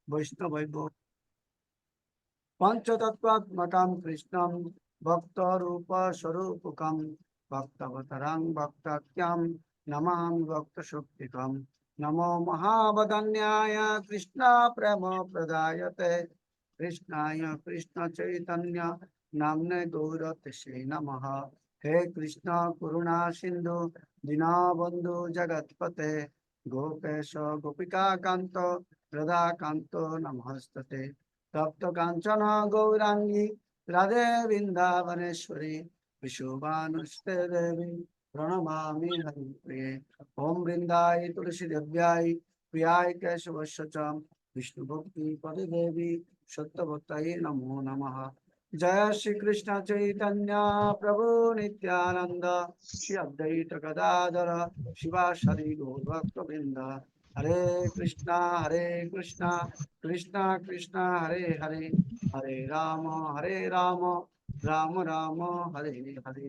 বৈষ্ণবৈব পঞ্চতত্ত্বাত্মকং কৃষ্ণং ভক্তরূপ স্বরূপকং ভক্তবতরং ভক্তাখ্যাম নমামি ভক্তশক্তিকং। নমো মহাবদন্যায় কৃষ্ণ প্রেম প্রদায়তে কৃষ্ণায় কৃষ্ণ চৈতন্য নাম্নে গৌরতসে নমঃ। হে কৃষ্ণ করুণা সিন্ধু দীনবন্ধু জগৎপতে গোপেশ গোপিকা কান্ত রাধাকান্ত নমস্তুতে। তপ্ত কাঞ্চন গৌরাঙ্গী রাধে বৃন্দাবনেশ্বরী বিশ্ববানুষ্ঠে দেবী প্রণমামি হরিপ্রিয়ে। ওম বৃন্দায় তুলসী দেব্যায় প্রিয়ায় কেশবস্য চ বিষ্ণু ভক্তি পদে দেবী সত্যভক্তায় নমো নমঃ। জয় শ্রী কৃষ্ণ চৈতন্য প্রভু নিত্যানন্দ শ্রী অদ্বৈত গদাধর শিবাসাদি গৌর ভক্তবৃন্দ। হরে কৃষ্ণ কৃষ্ণ কৃষ্ণ হরে হরে, হরে রাম রাম রাম হরে হরে।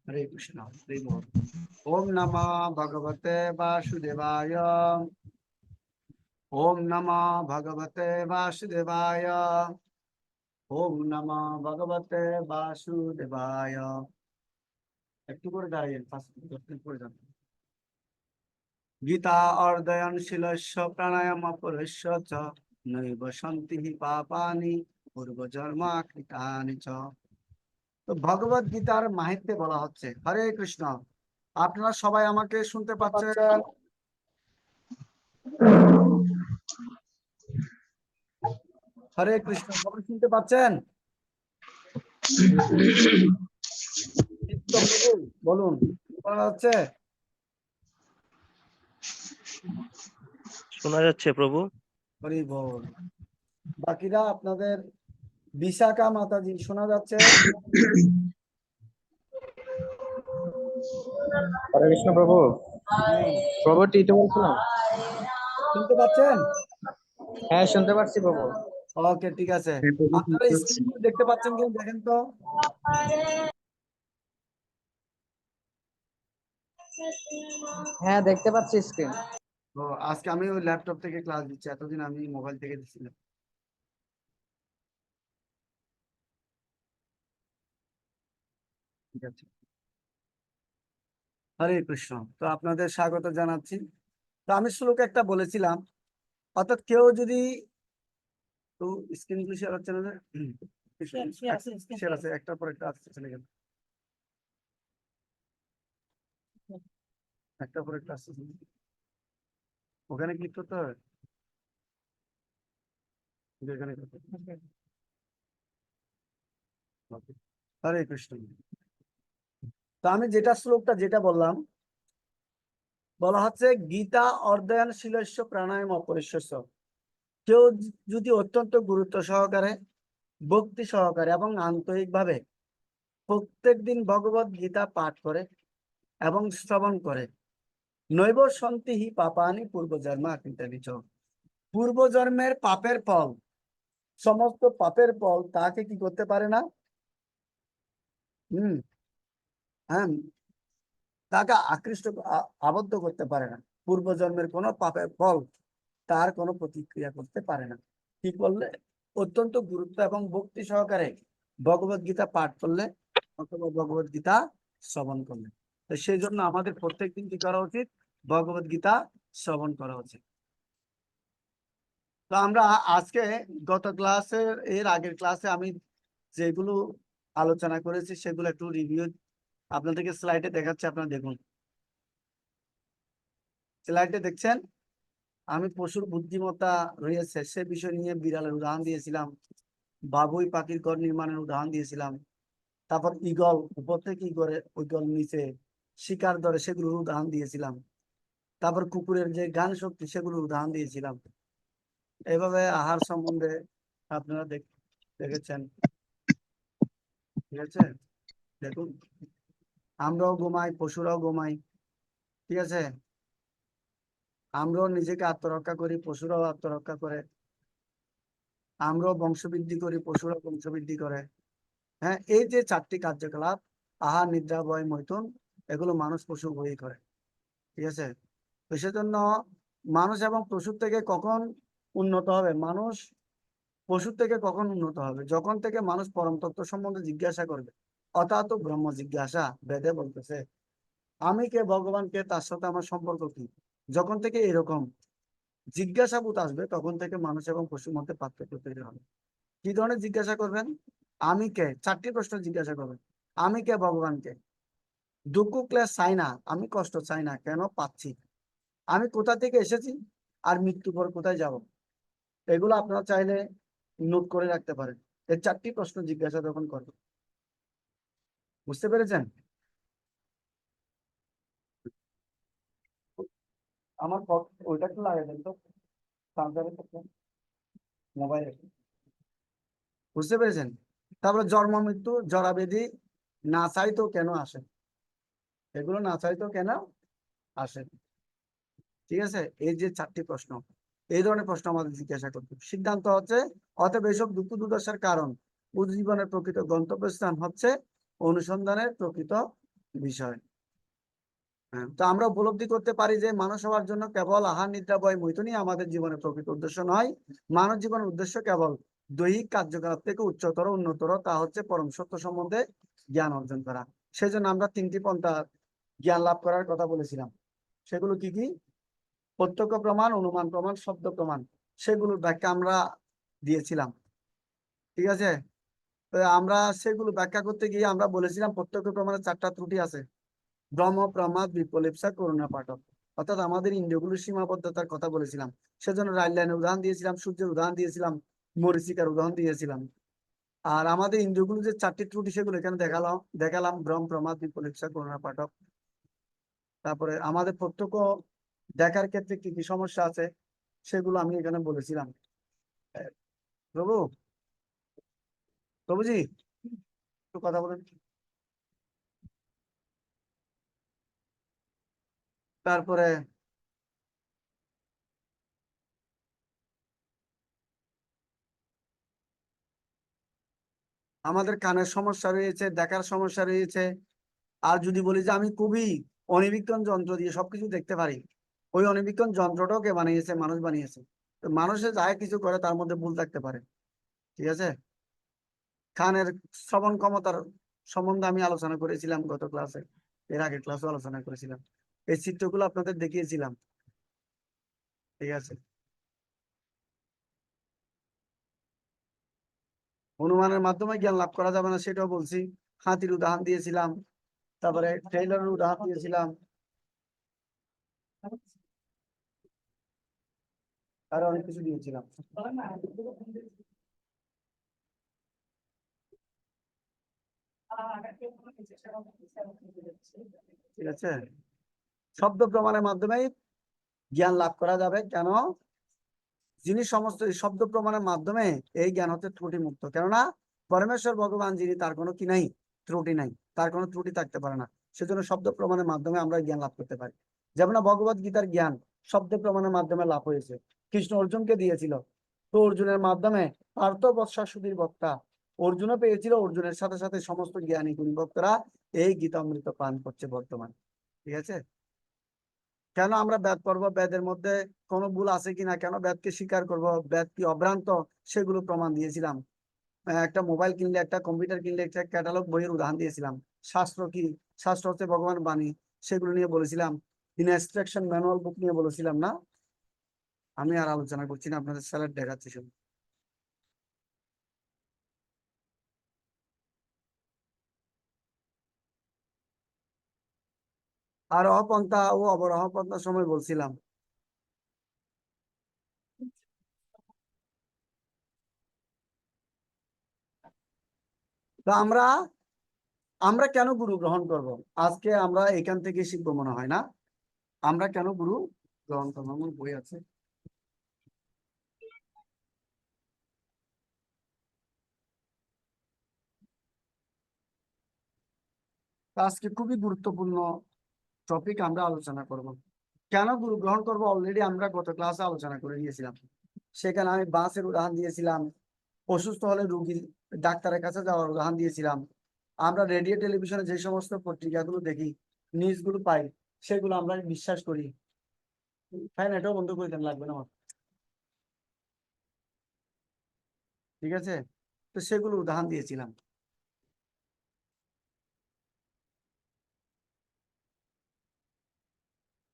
হরে কৃষ্ণ হরে বল। ওম নমঃ ভগবতে বাসুদেবায়। ওম নমঃ ভগবতে বাসুদেবায়। ওম নমঃ ভগবতে বাসুদেবায়। একটু করে দাঁড়িয়ে 5 মিনিট করে যান। গীতা অর্ধয়ন শিলস্য প্রাণায়াম পরস্য চ নৈব সন্তি পাপানি পূর্বজন্মা কৃতানি চ। তো ভগবত গীতার মাহাত্ম্যে বলা হচ্ছে। হরে কৃষ্ণ। আপনারা সবাই আমাকে শুনতে পাচ্ছেন? হরে কৃষ্ণ, সবাই শুনতে পাচ্ছেন? বলুন, শোনা যাচ্ছে? শোনা যাচ্ছে প্রভু। হরি বল। বাকিরা আপনাদের বিশাখা মাতাজি শোনা যাচ্ছে? হরে কৃষ্ণ প্রভু। প্রভু টিটু বলছিলাম। শুনতে পাচ্ছেন? হ্যাঁ, শুনতে পাচ্ছি প্রভু। ওকে, ঠিক আছে। আপনারা স্ক্রিন দেখতে পাচ্ছেন কিনা দেখেন তো। হ্যাঁ, দেখতে পাচ্ছি স্ক্রিন। তো আজকে আমি ওই ল্যাপটপ থেকে ক্লাস দিচ্ছি, এতদিন আমি মোবাইল থেকে দিচ্ছিলাম। ঠিক আছে। হরে কৃষ্ণ। তো আপনাদের স্বাগত জানাচ্ছি। তো আমি শ্লোক একটা বলেছিলাম, অর্থাৎ কেউ যদি, তো স্ক্রিন গুলো শেয়ার হচ্ছে না যে? শেয়ার আছে, একটার পর একটা আসছে, চলে গেল, একটার পর একটা আসছে। ওখানে ক্লিক করতে হবে, এখানে করতে হবে। Okay. হরে কৃষ্ণ। তো আমি যেটা বললাম, বলা হচ্ছে গীতা অর্ধয়ন শিলস্য প্রাণায়াম অপরিশ্বস্য। কেউ যদি অত্যন্ত গুরুত্ব সহকারে, ভক্তি সহকারে এবং আন্তরিকভাবে প্রত্যেক দিন ভগবত গীতা পাঠ করে এবং শ্রবণ করে, নৈব সন্তি হি পাপানি পূর্বজন্মা কৃতানি চ। পূর্বজন্মের পাপের ফল, সমস্ত পাপের ফল তাকে কি করতে পারে না? হ্যাঁ, তাকে আবদ্ধ করতে পারে না। পূর্বজন্মের কোনো পাপের ফল তার কোনো প্রতিক্রিয়া করতে পারে না। কি করলে? অত্যন্ত গুরুত্ব এবং ভক্তি সহকারে ভগবত গীতা পাঠ করলে অথবা ভগবত গীতা শ্রবণ করলে। তো সেই জন্য আমাদের প্রত্যেকদিন কি করা উচিত? ভগবত গীতা শ্রবণ করা উচিত। তো আমরা আজকে গত ক্লাসের এর আগের ক্লাসে আমি যেগুলো আলোচনা করেছি সেগুলো একটু রিভিউ আপনাদেরকে স্লাইডে দেখাচ্ছি, আপনারা দেখুন। স্লাইডে দেখছেন? আমি পশুর বুদ্ধিমত্তা রয়েছে সে বিষয় নিয়ে বিড়ালের উদাহরণ দিয়েছিলাম, বাবুই পাখির ঘর নির্মাণের উদাহরণ দিয়েছিলাম, তারপর ঈগল উপর থেকে ঈগল নিচে শিকার ধরে সেগুলোর উদাহরণ দিয়েছিলাম, তারপর কুকুরের যে গান শক্তি সেগুলোর উদাহরণ দিয়েছিলাম। এইভাবে আহার সম্বন্ধে আপনারা দেখেছেন। ঠিক আছে, দেখুন, আমরাও ঘুমাই, পশুরাও ঘুমাই। ঠিক আছে, আমরাও নিজেকে আত্মরক্ষা করি, পশুরাও আত্মরক্ষা করে। আমরাও বংশবৃদ্ধি করি, পশুরাও বংশবৃদ্ধি করে। হ্যাঁ, এই যে 4টি কার্যকলাপ, আহার, নিদ্রা, ভয়, মৈথুন, এগুলো মানুষ পশু উভয়ই করে। ঠিক আছে, তো সেজন্য মানুষ এবং পশুর থেকে কখন উন্নত হবে? মানুষ পশুর থেকে কখন উন্নত হবে? যখন থেকে মানুষ পরম তত্ত্ব সম্বন্ধে জিজ্ঞাসা করবে। অর্থাৎ ব্রহ্ম জিজ্ঞাসা বেদে বলতেছে, আমি কে, ভগবান কে, তার সাথে আমার সম্পর্ক কি? যখন থেকে এরকম জিজ্ঞাসাবোধ আসবে, তখন থেকে মানুষ এবং পশুর মধ্যে পার্থক্য তৈরি হবে। কি ধরনের জিজ্ঞাসা করবেন? আমি কে, 4টি প্রশ্ন জিজ্ঞাসা করবেন। আমি কে, ভগবানকে। দুঃখ ক্লেশ চাই না, আমি কষ্ট চাই না, কেন পাচ্ছি? আমি কোথা থেকে এসেছি, আর মৃত্যু পর কোথায় যাব? এগুলো আপনারা চাইলে নোট করে রাখতে পারেন। এই 4টি প্রশ্ন জিজ্ঞাসা যখন করবে, বুঝতে পেরেছেন? আমার ওইটা একটু লাগিয়ে দেন তো, মোবাইলে। বুঝতে পেরেছেন? তারপরে জন্ম মৃত্যু জরাবেদি না চাইতেও কেন আসে? এগুলো না চাইতেও কেন আসে? ঠিক আছে, এই যে 4টি প্রশ্ন, এই ধরনের প্রশ্ন আমাদের জিজ্ঞাসা করতে হবে। সিদ্ধান্ত হচ্ছে, অতএব এইসব দুঃখ দুর্দশার কারণ জীবনের প্রকৃত গন্তব্যস্থান হচ্ছে অনুসন্ধানের প্রকৃত বিষয়। হ্যাঁ, তো আমরা উপলব্ধি করতে পারি যে মানুষ হওয়ার জন্য কেবল আহার নিদ্রা বয় মৈথুনই আমাদের জীবনের প্রকৃত উদ্দেশ্য নয়। মানব জীবনের উদ্দেশ্য কেবল দৈহিক কার্যকলাপ থেকে উচ্চতর উন্নতর, তা হচ্ছে পরম সত্য সম্বন্ধে জ্ঞান অর্জন করা। সেই জন্য আমরা 3টি পন্থা জ্ঞান লাভ করার কথা বলেছিলাম। সেগুলো কি কি? প্রত্যক্ষ প্রমাণ, অনুমান প্রমাণ, শব্দ প্রমাণ। সেগুলোর ব্যাখ্যা আমরা দিয়েছিলাম। ঠিক আছে, তো আমরা সেগুলো ব্যাখ্যা করতে গিয়ে আমরা বলেছিলাম প্রত্যক্ষ প্রমাণের 4টা ত্রুটি আছে: ভ্রম, প্রমাদ, বিপলিপ্সা, করুণা পাঠক। অর্থাৎ আমাদের ইন্দ্রিয়গুলোর সীমাবদ্ধতার কথা বলেছিলাম। সেজন্য রাইল লাইনের উদাহরণ দিয়েছিলাম, সূর্যের উদাহরণ দিয়েছিলাম, মরিচিকার উদাহরণ দিয়েছিলাম। আর আমাদের ইন্দ্রিয়গুলো যে 4টি ত্রুটি, সেগুলো এখানে দেখালাম ভ্রম, প্রমাদ, বিপলিপ্সা, করুণা পাঠক। তারপরে আমাদের প্রত্যক্ষ দেখার ক্ষেত্রে কি কি সমস্যা আছে, সেগুলো আমি এখানে বলেছিলাম। প্রভু, প্রভুজি একটু কথা বলেন। তারপরে আমাদের কানের সমস্যা রয়েছে, দেখার সমস্যা রয়েছে। আর যদি বলি যে আমি খুবই অণুবীক্ষণ যন্ত্র দিয়ে সবকিছু দেখতে পারি, ওই অণুবীক্ষণ যন্ত্রটাও কে বানিয়েছে? মানুষ বানিয়েছে। তো মানুষে যা কিছু করে তার মধ্যে ভুল থাকতে পারে। ঠিক আছে, কানের শ্রবণ ক্ষমতার সম্বন্ধে আমি আলোচনা করেছিলাম গত ক্লাসে, এর আগের ক্লাসও আলোচনা করেছিলাম। এই চিত্রগুলো আপনাদের দেখিয়েছিলাম। ঠিক আছে, অনুমানের মাধ্যমে জ্ঞান লাভ করা যাবে না সেটাও বলছি। হাতির উদাহরণ দিয়েছিলাম, তারপরে ট্রেইলারের উদাহরণ দিয়েছিলাম, আরো অনেক কিছু দিয়েছিলাম। ঠিক আছে, শব্দ প্রমাণের মাধ্যমে জ্ঞান লাভ করা যাবে। কেন? যিনি সমস্ত শব্দ প্রমাণের মাধ্যমে এই জ্ঞান হচ্ছে ত্রুটি মুক্ত। কেননা পরমেশ্বর ভগবান যিনি, তার কোনো কি নাই? ত্রুটি নাই, তার কোনো ত্রুটি থাকতে পারে না। সেজন্য শব্দ প্রমাণের মাধ্যমে আমরা জ্ঞান লাভ করতে পারি। যেমন ভগবত গীতার জ্ঞান শব্দ প্রমাণের মাধ্যমে লাভ হয়েছে। কৃষ্ণ অর্জুনকে দিয়েছিল, তো অর্জুনের মাধ্যমে পার্থ বৎসা সুধীর বক্তা অর্জুনও পেয়েছিল। অর্জুনের সাথে সাথে সমস্ত জ্ঞানী গুণী ভক্তরা এই গীতামৃত পান করছে বর্তমান। ঠিক আছে, কেন আমরা বেদ পড়ব? বেদের মধ্যে কোনো ভুল আছে কিনা, কেন বেদকে স্বীকার করব, বেদ কি অভ্রান্ত, সেগুলো প্রমাণ দিয়েছিলাম। একটা মোবাইল কিনলে, একটা কম্পিউটার কিনলে একটা ক্যাটালগ বইয়ের উদাহরণ দিয়েছিলাম। শাস্ত্র কি? শাস্ত্র হচ্ছে ভগবান বাণী, সেগুলো নিয়ে বলেছিলাম। ইনস্ট্রাকশন ম্যানুয়াল বুক নিয়ে বলেছিলাম না? আমি আর আলোচনা করছি না, আপনাদের স্যালাড দেখাচ্ছি শুধু। আর অপন্থা ও অবরহ পন্থার সময় বলছিলাম। তো আমরা আমরা কেন গুরু গ্রহণ করব? আজকে আমরা এখান থেকে শিখবো মনে হয় না? আমরা কেন গুরু গ্রহণ করবো? আমার বই আছে। আজকে খুবই গুরুত্বপূর্ণ টপিক আমরা আলোচনা করব। কেন গুরু গ্রহণ করব অলরেডি আমরা গত ক্লাসে আলোচনা করে নিয়েছিলাম। সেখানে আমি বাসের উদাহরণ দিয়েছিলাম, অসুস্থ হলে রুগী ডাক্তারের কাছে যাওয়ার উদাহরণ দিয়েছিলাম। আমরা রেডিও টেলিভিশনে যে সমস্ত পত্রিকাগুলো দেখি, নিউজগুলো পাই, সেগুলো আমরা বিশ্বাস করি। ফ্যান এটাও বন্ধ করে দেন, লাগবে না আমার। ঠিক আছে, তো সেগুলো উদাহরণ দিয়েছিলাম।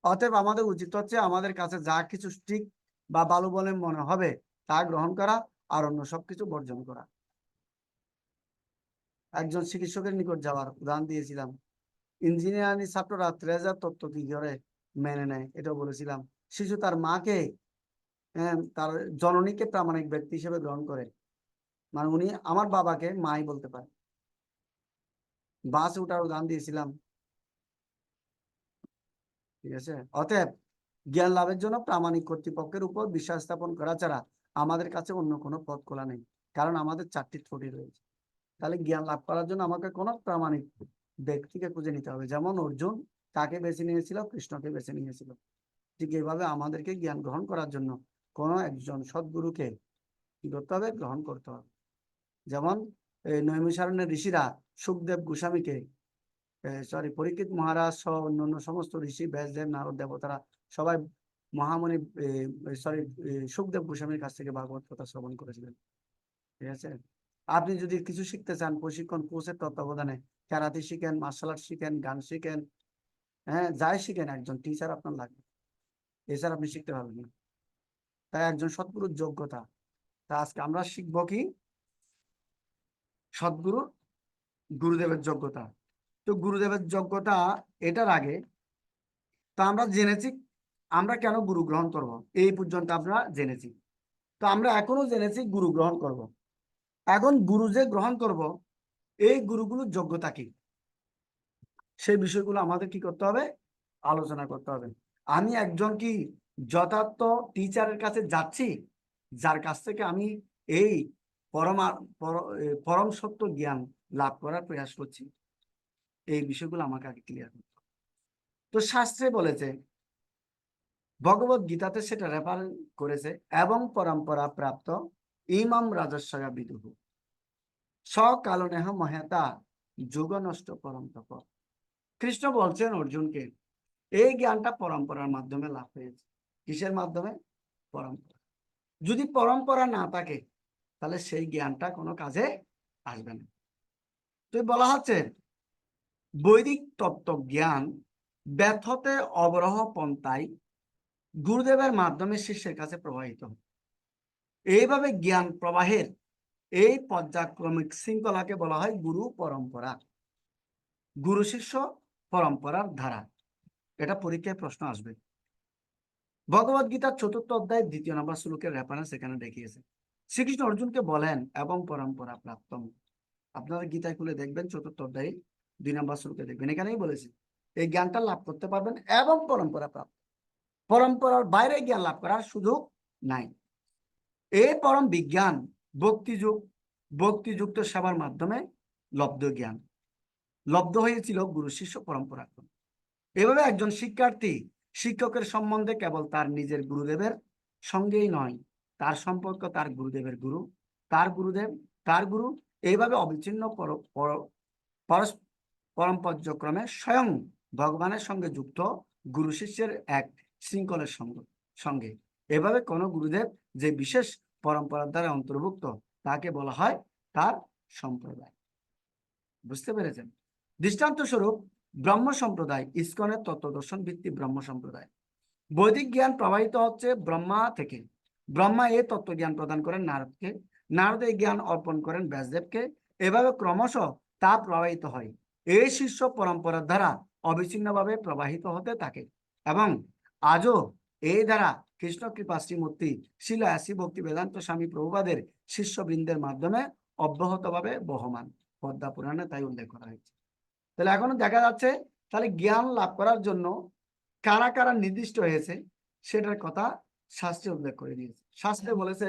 অতএব আমাদের উচিত হচ্ছে আমাদের কাছে যা কিছু ঠিক বা ভালো বলে মনে হবে তা গ্রহণ করা, আর অন্য সবকিছু বর্জন করা। একজন চিকিৎসকের নিকট যাওয়ার উদাহরণ দিয়েছিলাম। ইঞ্জিনিয়ারিং ছাত্ররা ট্রেজার তত্ত্ব কি করে মেনে নেয় এটাও বলেছিলাম। শিশু তার মাকে, তার জননীকে প্রামাণিক ব্যক্তি হিসেবে গ্রহণ করে, মানে উনি আমার বাবাকে মাই বলতে পারে। বাসে উঠার উদাহরণ দিয়েছিলাম। ঠিক আছে, অতএব জ্ঞান লাভের জন্য প্রামাণিক কর্তৃপক্ষের উপর বিশ্বাস স্থাপন করা ছাড়া আমাদের কাছে অন্য কোনো পথ খোলা নেই, কারণ আমাদের 4টি ত্রুটি রয়েছে। তাহলে জ্ঞান লাভ করার জন্য আমাকে কোনো প্রামাণিক ব্যক্তিকে খুঁজে নিতে হবে। যেমন অর্জুন কাকে বেছে নিয়েছিল? কৃষ্ণকে বেছে নিয়েছিল। ঠিক এইভাবে আমাদেরকে জ্ঞান গ্রহণ করার জন্য কোনো একজন সদ্গুরুকে কি করতে হবে? গ্রহণ করতে হবে। যেমন নৈমিষারণ্যের ঋষিরা সুখদেব গোস্বামীকে, পরীক্ষিত মহারাজ সহ অন্যান্য সমস্ত ঋষি, ব্যাসদেব, নারদ, দেবতারা সবাই মহামণি সুখদেব গোস্বামীর কাছ থেকে ভাগবত কথা শ্রবণ করেছিলেন। ঠিক আছে, আপনি যদি কিছু শিখতে চান, প্রশিক্ষণ কোর্সের তত্ত্বাবধানে ক্যারাতে শিখেন, মার্শাল আর্ট শিখেন, গান শিখেন, যাই শিখেন, একজন টিচার আপনার লাগবে, এছাড়া আপনি শিখতে পারবেন না। তাই একজন সদ্গুরুর যোগ্যতা। তা আজকে আমরা শিখবো কি? সদ্গুরু, গুরুদেবের যোগ্যতা। তো গুরুদেবের যোগ্যতা এটার আগে তো আমরা জেনেছি আমরা কেন গুরু গ্রহণ করব, এই পর্যন্ত আমরা জেনেছি। তো আমরা এখনো জেনেছি গুরু গ্রহণ করব। এখন গুরু যে গ্রহণ করব, এই গুরুগুলোর যোগ্যতা কি, সেই বিষয়গুলো আমাদের কি করতে হবে? আলোচনা করতে হবে। আমি একজন কি যথার্থ টিচারের কাছে যাচ্ছি, যার কাছ থেকে আমি এই পরমা পরম সত্য জ্ঞান লাভ করার প্রয়াস করছি? এই বিষয়গুলো আমাকে আগে ক্লিয়ার করতে হবে। তো শাস্ত্রে বলেছে, ভগবত গীতাতে সেটা রেফার করেছে, এবং পরম্পরা প্রাপ্ত ইমাম রাজস্বয়া বিদুহু সকালনেহ মহেতা যুগ নষ্ট পরম তপ। কৃষ্ণ বলছেন অর্জুনকে, এই জ্ঞানটা পরম্পরার মাধ্যমে লাভ হয়েছে। কিসের মাধ্যমে? পরম্পরা। যদি পরম্পরা না থাকে তাহলে সেই জ্ঞানটা কোনো কাজে আসবে না। তো বলা হচ্ছে বৈদিক তত্ত্ব জ্ঞান ব্যথতে অবরহ পন্থায় গুরুদেবের মাধ্যমে শিষ্যের কাছে প্রবাহিত হয়। এইভাবে জ্ঞান প্রবাহের এই পর্যায়ক্রমিক শৃঙ্খলাকে বলা হয় গুরু পরম্পরা, গুরু শিষ্য পরম্পরার ধারা। এটা পরীক্ষায় প্রশ্ন আসবে। ভগবত গীতার 4র্থ অধ্যায় 2 নম্বর শ্লোকের রেফারেন্স এখানে দেখিয়েছে। শ্রীকৃষ্ণ অর্জুনকে বলেন, এবং পরম্পরা প্রাপ্তম। আপনারা গীতায় খুলে দেখবেন 4র্থ অধ্যায় 2 নম্বর শ্লোকে দেখবেন, এখানেই বলেছে এই জ্ঞানটা লাভ করতে পারবেন এবং পরম্পরা প্রাপ্ত। পরম্পরার বাইরে জ্ঞান লাভ করার সুযোগ নাই। এই পরম বিজ্ঞান ভক্তিযুক্ত সেবার মাধ্যমে লব্ধ জ্ঞান, লব্ধ হয়েছিল গুরু শিষ্য পরম্পরা। এভাবে একজন শিক্ষার্থী শিক্ষকের সম্বন্ধে কেবল তার নিজের গুরুদেবের সঙ্গেই নয়, তার সম্পর্ক তার গুরুদেবের গুরু, তার গুরুদেব, তার গুরু, এইভাবে অবিচ্ছিন্ন পরম্পর্যক্রমে স্বয়ং ভগবানের সঙ্গে যুক্ত গুরু শিষ্যের এক শৃঙ্খলের সঙ্গে। এভাবে কোনো গুরুদেব যে বিশেষ পরম্পরার দ্বারা অন্তর্ভুক্ত তাকে বলা হয় তার সম্প্রদায়। বুঝতে পেরেছেন? দৃষ্টান্ত স্বরূপ ব্রহ্ম সম্প্রদায়, ইসকনের তত্ত্বদর্শন ভিত্তিক ব্রহ্ম সম্প্রদায়। বৈদিক জ্ঞান প্রবাহিত হচ্ছে ব্রহ্মা থেকে। ব্রহ্মা এই তত্ত্ব জ্ঞান প্রদান করেন নারদকে, নারদ এই জ্ঞান অর্পণ করেন ব্যাসদেবকে। এভাবে ক্রমশ তা প্রবাহিত হয়, এই শিষ্য পরম্পরার দ্বারা অবিচ্ছিন্নভাবে প্রবাহিত হতে থাকে, এবং আজও এই দ্বারা কৃষ্ণ কৃপা শ্রীমূর্তি শিলা শ্রী ভক্তি বেদান্ত স্বামী প্রভুপাদের শিষ্যবৃন্দের মাধ্যমে অব্যাহতভাবে বহমান। পদ্মা পুরাণে তাই উল্লেখ করা হয়েছে। তাহলে এখনো দেখা যাচ্ছে, তাহলে জ্ঞান লাভ করার জন্য কারা কারা নির্দিষ্ট হয়েছে সেটার কথা শাস্ত্রে উল্লেখ করে দিয়েছে। শাস্ত্রে বলেছে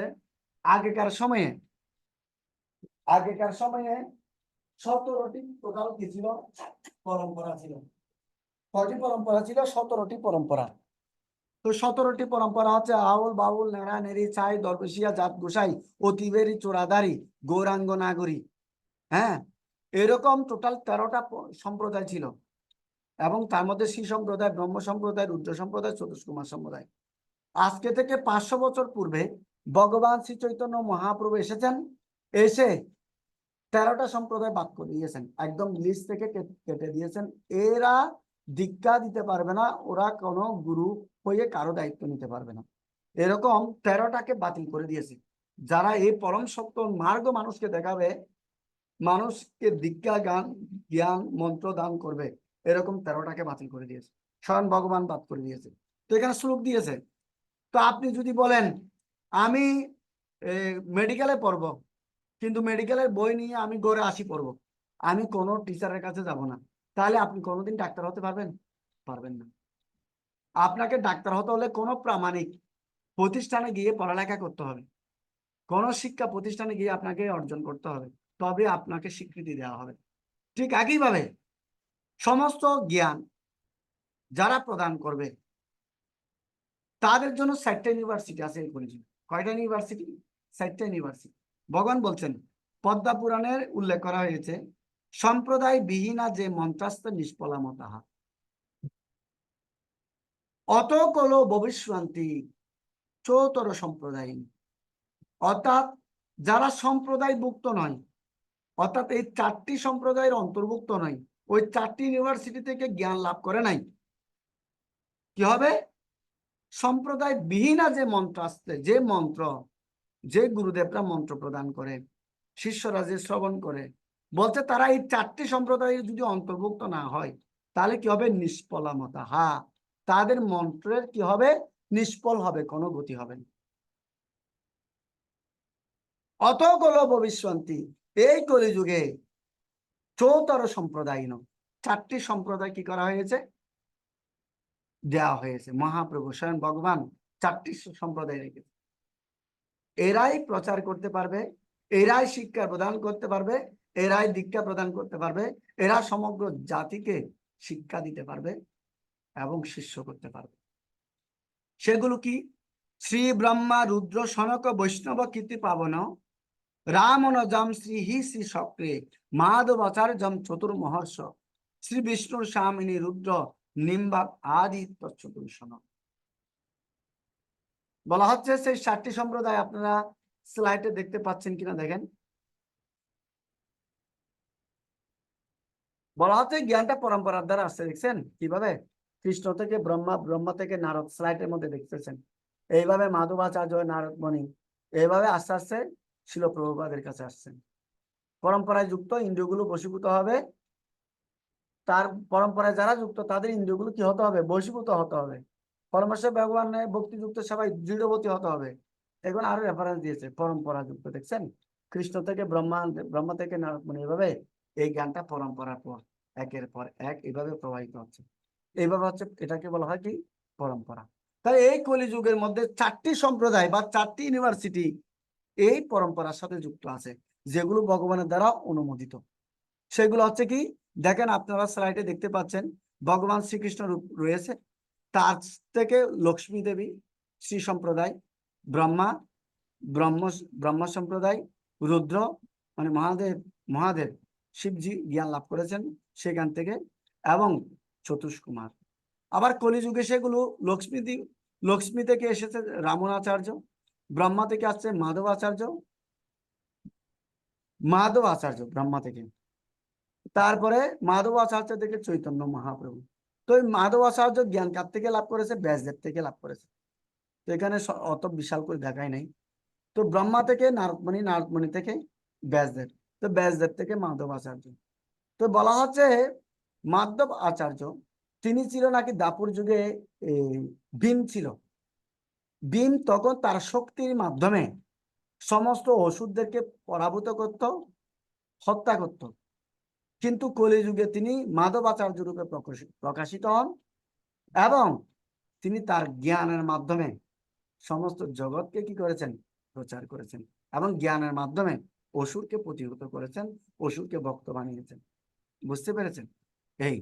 আগেকার সময়ে 17টি টোটাল কি ছিল? পরম্পরা ছিল। কয়টি পরম্পরা ছিল? 17টি পরম্পরা। তো 17টি পরম্পরা হচ্ছে আউল বাউল নেড়া নেড়ি ছাই দরবেশিয়া জাত গোসাই অতিবেরি চোরাদারি গৌরাঙ্গ নাগরী, এরকম টোটাল 13টা সম্প্রদায় ছিল। এবং তার মধ্যে শ্রী সম্প্রদায়, ব্রহ্ম সম্প্রদায়, রুদ্র সম্প্রদায়, চতুষ্কুমার সম্প্রদায়। আজকে থেকে 500 বছর পূর্বে ভগবান শ্রী চৈতন্য মহাপ্রভু এসেছেন, এসে 13টা সম্প্রদায় বাদ করে দিয়েছেন, একদম লিস্ট থেকে কেটে দিয়েছেন। এরা দীক্ষা দিতে পারবে না, ওরা কোনো গুরু হয়ে কারো দায়িত্ব নিতে পারবে না, এরকম 13টাকে বাতিল করে দিয়েছে। যারা এই পরম সত্য মার্গ মানুষকে দেখাবে, মানুষকে দীক্ষা জ্ঞান মন্ত্র দান করবে, এরকম 13টাকে বাতিল করে দিয়েছে, স্বয়ং ভগবান বাদ করে দিয়েছে। তো এখানে শ্লোক দিয়েছে। তো আপনি যদি বলেন আমি মেডিকেলে পড়বো, কিন্তু মেডিকেলের বই নিয়ে আমি গড়ে আসি পড়বো, আমি কোনো টিচারের কাছে যাব না, তাহলে আপনি কোনোদিন ডাক্তার হতে পারবেন? পারবেন না। আপনাকে ডাক্তার হতে হলে কোনো প্রামাণিক প্রতিষ্ঠানে গিয়ে পড়ালেখা করতে হবে, কোনো শিক্ষা প্রতিষ্ঠানে গিয়ে আপনাকে অর্জন করতে হবে, তবে আপনাকে স্বীকৃতি দেওয়া হবে। ঠিক একইভাবে সমস্ত জ্ঞান যারা প্রদান করবে তাদের জন্য 4টা ইউনিভার্সিটি আছে এই কলেজে। কয়টা ইউনিভার্সিটি? 4টা ইউনিভার্সিটি। ভগবান বলছেন, পদ্মা পুরাণের উল্লেখ করা হয়েছে, সম্প্রদায় বিহীনা যে মন্ত্রাস্ত নিষ্ফলাম তাহা অত কল ভবিষ্যন্তি চৌতর সম্প্রদায়। অর্থাৎ যারা সম্প্রদায়ভুক্ত নয়, অর্থাৎ এই 4টি সম্প্রদায়ের অন্তর্ভুক্ত নয়, ওই 4টি ইউনিভার্সিটি থেকে জ্ঞান লাভ করে নাই, কি হবে? সম্প্রদায় বিহীনা যে মন্ত্র আসছে, যে মন্ত্র, যে গুরুদেবরা মন্ত্র প্রদান করে, শিষ্যরা যে শ্রবণ করে, বলছে তারা এই 4টি সম্প্রদায়ের যদি অন্তর্ভুক্ত না হয়, তাহলে কি হবে? নিষ্ফলামতা, হা, তাদের মন্ত্রের কি হবে? নিষ্ফল হবে, কোনো গতি হবে না। অতগুলো ভবিষ্যন্তি, এই কলিযুগে চৌতর সম্প্রদায়, 4টি সম্প্রদায় কি করা হয়েছে? দেওয়া হয়েছে। মহাপ্রভু স্বয়ং ভগবান 4টি সম্প্রদায় রেখেছে। এরাই প্রচার করতে পারবে, এরাই শিক্ষা প্রদান করতে পারবে, এরাই দীক্ষা প্রদান করতে পারবে, এরা সমগ্র জাতিকে শিক্ষা দিতে পারবে এবং শিষ্য করতে পারবে। সেগুলো কি? শ্রী ব্রহ্মা রুদ্র সনক বৈষ্ণব কীর্তি পাবন রামনজম শ্রী হি শ্রী সক্রে মাধবাচার্যম চতুর্মহর্ষ শ্রী বিষ্ণুর স্বামিনী রুদ্র নিম্বাক আদি তৎসদর্শন। বলা হচ্ছে সেই 7টি সম্প্রদায়, আপনারা স্লাইডে দেখতে পাচ্ছেন কিনা দেখেন। বলা হচ্ছে জ্ঞানটা পরম্পরার দ্বারা আসছে, দেখছেন কিভাবে? কৃষ্ণ থেকে ব্রহ্মা, ব্রহ্মা থেকে নারদ, স্লাইডের মধ্যে দেখতেছেন। এইভাবে মাধবাচার্য, নারদ মণি, এইভাবে আস্তে আস্তে শিল প্রভুপাদের কাছে আসছেন। পরম্পরায় যুক্ত ইন্দ্রিয়গুলো বশীভূত হবে, তার পরম্পরায় যারা যুক্ত তাদের ইন্দ্রিয়গুলো কি হতে হবে? বশীভূত হতে হবে। পরমেশ্বর ভগবান ভক্তিযুক্ত সবাই দৃঢ়বতী হতে হবে। এখন আরো রেফারেন্স দিয়েছে পরম্পরা যুক্ত, দেখছেন? কৃষ্ণ থেকে ব্রহ্মা, ব্রহ্মা থেকে নারদ মণি, এভাবে এই জ্ঞানটা পরম্পরার পর একের পর এক এভাবে প্রবাহিত হচ্ছে। এইভাবে হচ্ছে, এটাকে বলা হয় কি? পরম্পরা। তাই এই কলিযুগের মধ্যে 4টি সম্প্রদায় বা 4টি ইউনিভার্সিটি এই পরম্পরার সাথে যুক্ত আছে, যেগুলো ভগবানের দ্বারা অনুমোদিত। সেগুলো হচ্ছে কি? দেখেন, আপনারা স্লাইডে দেখতে পাচ্ছেন, ভগবান শ্রীকৃষ্ণ রয়েছে, তার থেকে লক্ষ্মী দেবী, শ্রী সম্প্রদায়, ব্রহ্মা, ব্রহ্ম সম্প্রদায়, রুদ্র মানে মহাদেব, মহাদেব শিবজি জ্ঞান লাভ করেছেন সেখান থেকে, এবং চতুষ্কুমার। আবার কলিযুগে সেগুলো লক্ষ্মী থেকে এসেছে রামনাচার্য, ব্রহ্মা থেকে আসছে মাধবাচার্য ব্রহ্মা থেকে, তারপরে মাধবাচার্য থেকে চৈতন্য মহাপ্রভু। তো এই মাধবাচার্য জ্ঞান কার থেকে লাভ করেছে? ব্যাসদেব থেকে লাভ করেছে। তো এখানে অত বিশাল করে দেখাই নাই। তো ব্রহ্মা থেকে নারদমণি, নারদমণি থেকে ব্যাসদেব, তো ব্যাসদেব থেকে মাধবাচার্য। তো বলা হচ্ছে মাধব আচার্য তিনি ছিল নাকি দাপুর যুগে ভীম ছিল। ভীম তখন তার শক্তির মাধ্যমে সমস্ত অসুরদেরকে পরাভূত করত, হত্যা করত। কিন্তু কলিযুগে তিনি মাধবাচার্য রূপে প্রকাশিত হন এবং তিনি তার জ্ঞানের মাধ্যমে সমস্ত জগৎকে কি করেছেন? প্রচার করেছেন এবং জ্ঞানের মাধ্যমে অসুরকে প্রতিহত করেছেন, অসুরকে ভক্ত বানিয়েছেন। বুঝতে পেরেছেন? এই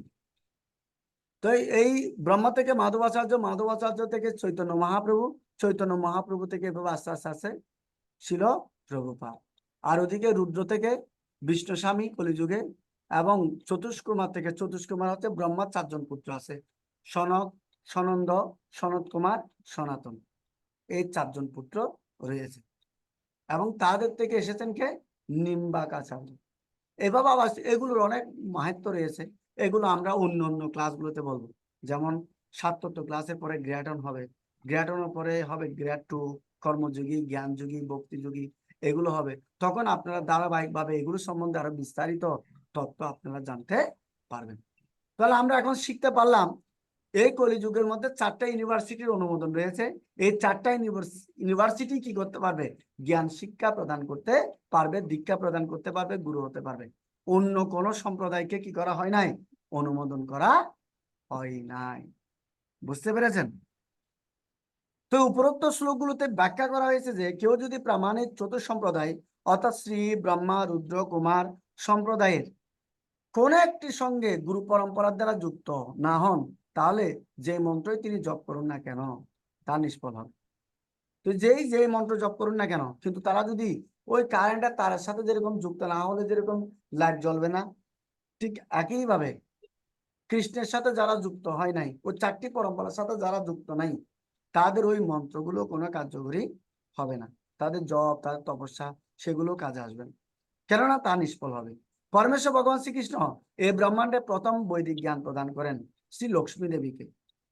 তো এই ব্রহ্মা থেকে মাধবাচার্য, মাধবাচার্য থেকে চৈতন্য মহাপ্রভু, চৈতন্য মহাপ্রভু থেকে এভাবে আস্তে আস্তে আস্তে ছিল প্রভুপাদ। আর ওদিকে রুদ্র থেকে বিষ্ণু স্বামী কলিযুগে, এবং চতুষ্কুমার থেকে, চতুষ্কুমার হচ্ছে ব্রহ্মার 4 জন পুত্র আছে, সনক, সনন্দ, সনত কুমার, সনাতন, এই 4 জন পুত্র রয়েছে। এবং তাদের থেকে এসেছেন কে? নিম্বাক আচার্য। এভাবে আবার এগুলোর অনেক মাহাত্ম্য রয়েছে, এগুলো আমরা অন্য অন্য ক্লাসগুলোতে বলবো। যেমন ৭ম ক্লাসের পরে গ্রেডন হবে, গ্রেডনের পরে হবে গ্রেড 2, কর্মযোগী, জ্ঞানযোগী, ভক্তিযোগী, এগুলো হবে। তখন আপনারা ধারাবাহিকভাবে এগুলো সম্বন্ধে আরো বিস্তারিত তথ্য আপনারা জানতে পারবেন। তাহলে আমরা এখন শিখতে পারলাম এই কলিযুগের মধ্যে 4টা ইউনিভার্সিটির অনুমোদন রয়েছে। এই 4টা ইউনিভার্সিটি কি করতে পারবে? জ্ঞান শিক্ষা প্রদান করতে পারবে, দীক্ষা প্রদান করতে পারবে, গুরু হতে পারবে। অন্য কোন সম্প্রদায়কে কি করা হয় নাই? অনুমোদন করা হয় নাই। বুঝতে পেরেছেন? তো উপরোক্ত শ্লোকগুলোতে ব্যাখ্যা করা হয়েছে যে কেউ যদি প্রামাণিক চতুর্সম্প্রদায় অর্থাৎ শ্রী, ব্রহ্মা, রুদ্র, কুমার সম্প্রদায়ের কোন একটি সঙ্গে গুরু পরম্পরার দ্বারা যুক্ত না হন, তাহলে যে মন্ত্রই তিনি জপ করুন না কেন তা নিষ্ফল হবে। তো যে মন্ত্র জপ করুন না কেন, কিন্তু তারা যদি ওই কারেন্টের তারের সাথে যেরকম যুক্ত না হলে যেরকম লাইট জ্বলবে না, ঠিক একইভাবে কৃষ্ণের সাথে যারা যুক্ত হয় নাই, ওই 4টি পরম্পরার সাথে যারা যুক্ত নাই, তাদের ওই মন্ত্রগুলো কোনো কার্যকরী হবে না। তাদের জপ, তাদের তপস্যা, সেগুলো কাজে আসবে না, কেননা তা নিষ্ফল হবে। পরমেশ্বর ভগবান শ্রীকৃষ্ণ এই ব্রহ্মাণ্ডে প্রথম বৈদিক জ্ঞান প্রদান করেন শ্রী লক্ষ্মী দেবীকে,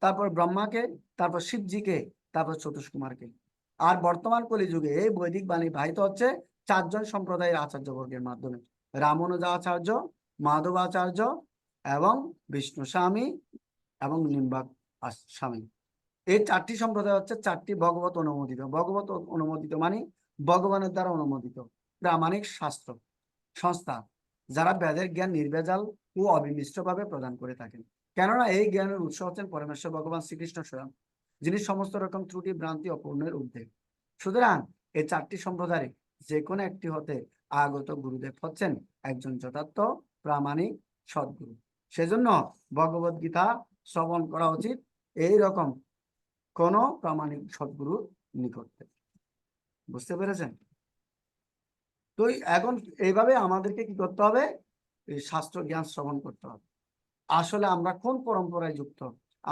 তারপর ব্রহ্মাকে, তারপর শিবজিকে, তারপর চতুষ্কুমারকে। আর বর্তমান কলিযুগে এই বৈদিক বাণী বাহিত হচ্ছে 4 জন সম্প্রদায়ের আচার্যবর্গের মাধ্যমে, রামানুজাচার্য, মাধবাচার্য এবং বিষ্ণু স্বামী এবং নিম্বাক স্বামী। এই 4টি সম্প্রদায় হচ্ছে 4টি ভগবত অনুমোদিত। ভগবত অনুমোদিত মানে ভগবানের দ্বারা অনুমোদিত প্রামাণিক শাস্ত্র সংস্থা, যারা বেদের জ্ঞান নির্ভেজাল ও অবিমিষ্টভাবে প্রদান করে থাকেন। কেননা এই জ্ঞানের উৎস হচ্ছেন পরমেশ্বর ভগবান শ্রীকৃষ্ণ স্বয়ং, যিনি সমস্ত রকম ত্রুটি, ভ্রান্তি, অপূর্ণের ঊর্ধ্বে। সুতরাং এই 4টি সম্প্রদায় যে কোনো একটি হতে আগত গুরুদেব হচ্ছেন একজন যথার্থ প্রামাণিক সদ্গুরু। সেজন্য ভগবদ গীতা শ্রবণ করা উচিত এই রকম কোন প্রামাণিক সদ্গুরু নিকট থেকে। বুঝতে পেরেছেন? তো এখন এইভাবে আমাদেরকে কি করতে হবে? এই শাস্ত্র জ্ঞান শ্রবণ করতে হবে। আসলে আমরা কোন পরম্পরায় যুক্ত,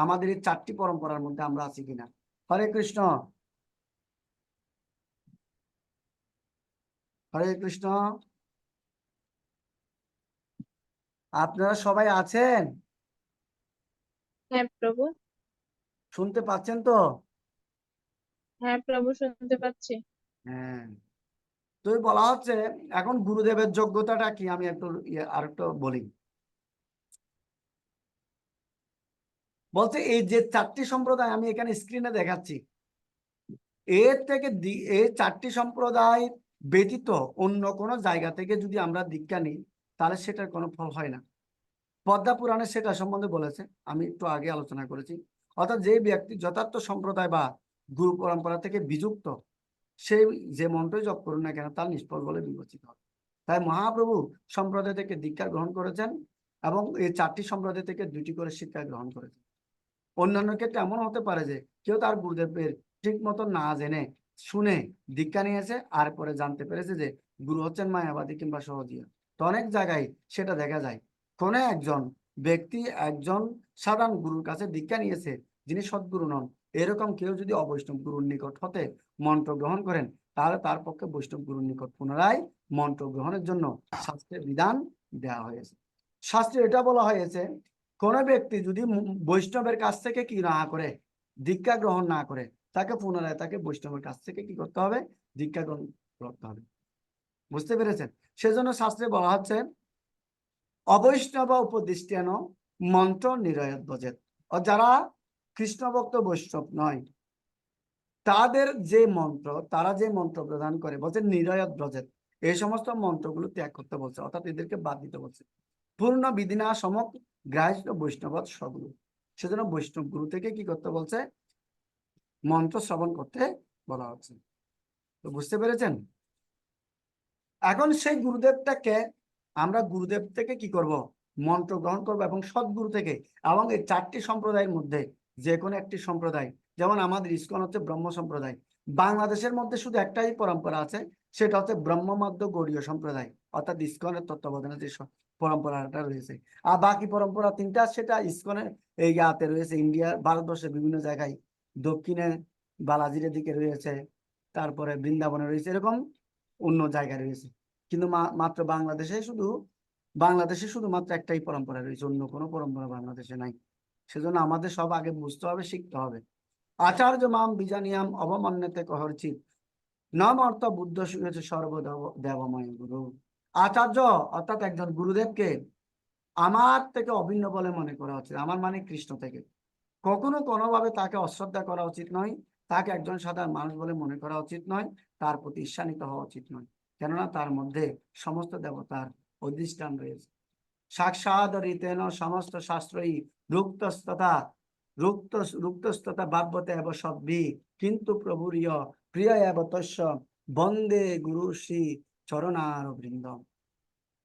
আমাদের এই 4টি পরম্পরার মধ্যে আমরা আছি কিনা। হরে কৃষ্ণ, হরে কৃষ্ণ। আপনারা সবাই আছেন? হ্যাঁ প্রভু। শুনতে পাচ্ছেন তো? হ্যাঁ প্রভু, শুনতে পাচ্ছি। হ্যাঁ। তো বলা হচ্ছে এখন গুরুদেবের যোগ্যতাটা কি, আমি একটু আর একটু বলি। বলছে এই যে 4টি সম্প্রদায় আমি এখানে স্ক্রিনে দেখাচ্ছি, এর থেকে এই 4টি সম্প্রদায় ব্যতীত অন্য কোনো জায়গা থেকে যদি আমরা দীক্ষা নিই, তাহলে সেটার কোনো ফল হয় না। পদ্মা পুরাণে সেটা সম্বন্ধে বলেছে, আমি একটু আগে আলোচনা করেছি। অর্থাৎ যে ব্যক্তি যথার্থ সম্প্রদায় বা গুরু পরম্পরা থেকে বিযুক্ত, সেই যে মন্ত্রই জপ করুন না কেন তার নিষ্ফল বলে বিবেচিত হয়। তাই মহাপ্রভু সম্প্রদায় থেকে দীক্ষা গ্রহণ করেছেন এবং এই 4টি সম্প্রদায় থেকে 2টি করে শিক্ষা গ্রহণ করেছেন। অন্যান্য ক্ষেত্রে এমন হতে পারে যে কেউ তার গুরুদেবের ঠিক মতো না জেনে শুনে দীক্ষা নিয়েছে, আর পরে জানতে পেরেছে যে গুরু হচ্ছেন মায়াবাদী কিংবা সহজিয়া। তো অনেক জায়গায় সেটা দেখা যায়, কোন একজন ব্যক্তি একজন সাধারণ গুরুর কাছে দীক্ষা নিয়েছে যিনি সদ্গুরু নন, এরকম কেউ যদি অবৈষ্ণব গুরুর নিকট হতে মন্ত্র গ্রহণ করেন, তাহলে তার পক্ষে বৈষ্ণব গুরুর নিকট পুনরায় মন্ত্র গ্রহণের জন্য শাস্ত্রের বিধান দেওয়া হয়েছে। শাস্ত্রে এটা বলা হয়েছে, কোন ব্যক্তি যদি বৈষ্ণবের কাছ থেকে কি না করে, দীক্ষা গ্রহণ না করে, তাকে পুনরায় তাকে বৈষ্ণবের কাছ থেকে কি করতে হবে? দীক্ষা গ্রহণ করতে হবে। বুঝতে পেরেছেন? সেজন্য শাস্ত্রে বলা হচ্ছে অবৈষ্ণব উপদিষ্টেন মন্ত্র নিরয়ত ভজেত। যারা কৃষ্ণ ভক্ত বৈষ্ণব নয়, তাদের যে মন্ত্র, তারা যে মন্ত্র প্রদান করে বলছে নিরয়ত ভজেত, এই সমস্ত মন্ত্রগুলো ত্যাগ করতে বলছে, অর্থাৎ এদেরকে বাদ দিতে বলছে। পূর্ণ বিধিনা সমক গ্রাহ্য বৈষ্ণবত সগুরু। সেজন্য বৈষ্ণব গুরু থেকে কি করতে বলছে? মন্ত্র শ্রবণ করতে বলা হচ্ছে। তো বুঝতে পেরেছেন? এখন সেই গুরুদেবটাকে আমরা গুরুদেব থেকে কি করব? মন্ত্র গ্রহণ করবো, এবং সদ্গুরু থেকে। এবং এই 4টি সম্প্রদায়ের মধ্যে যে কোনো একটি সম্প্রদায়, যেমন আমাদের ইসকন হচ্ছে ব্রহ্ম সম্প্রদায়, বাংলাদেশের মধ্যে শুধু একটাই পরম্পরা আছে, সেটা হচ্ছে ব্রহ্মমাধ্য গৌড়ীয় সম্প্রদায়, অর্থাৎ ইসকনের তত্ত্বাবধানে যে পরম্পরাটা রয়েছে। আর বাকি পরম্পরা তিনটা, সেটা ইসকনে এই ইয়াতে রয়েছে, ইন্ডিয়া ভারতবর্ষের বিভিন্ন জায়গায়, দক্ষিণে বালাজির দিকে রয়েছে, তারপরে বৃন্দাবনে রয়েছে, এরকম অন্য জায়গায় রয়েছে। কিন্তু মাত্র বাংলাদেশে শুধুমাত্র একটাই পরম্পরা রয়েছে, অন্য কোনো পরম্পরা বাংলাদেশে নাই। সেজন্য আমাদের সব আগে বুঝতে হবে, শিখতে হবে। আচার্য মাম বিজানিয়াম অবমান্যতে কহরচিত নাম অর্থ বুদ্ধ শুনেছে সর্বদেব দেবময় গুরু। আচার্য অর্থাৎ একজন গুরুদেবকে আমার থেকে অভিন্ন বলে মনে করা উচিত। আমার মানে কৃষ্ণ থেকে। কখনো কোনোভাবে তাকে অশ্রদ্ধা করা উচিত নয়, তাকে একজন সাধারণ মানুষ বলে মনে করা উচিত নয়, তার প্রতি ঈর্ষান্বিত হওয়া উচিত নয়, কেননা তার মধ্যে সমস্ত দেবতার অধিষ্ঠান রয়েছে। সাক্ষাৎ রীতেন সমস্ত শাস্ত্রই রুক্তস্ততা ভাব্যতে এব সদ্ভি কিন্তু প্রভুরিয় প্রিয় এব তস্য বন্দে গুরু শ্রী চরণার বৃন্দ।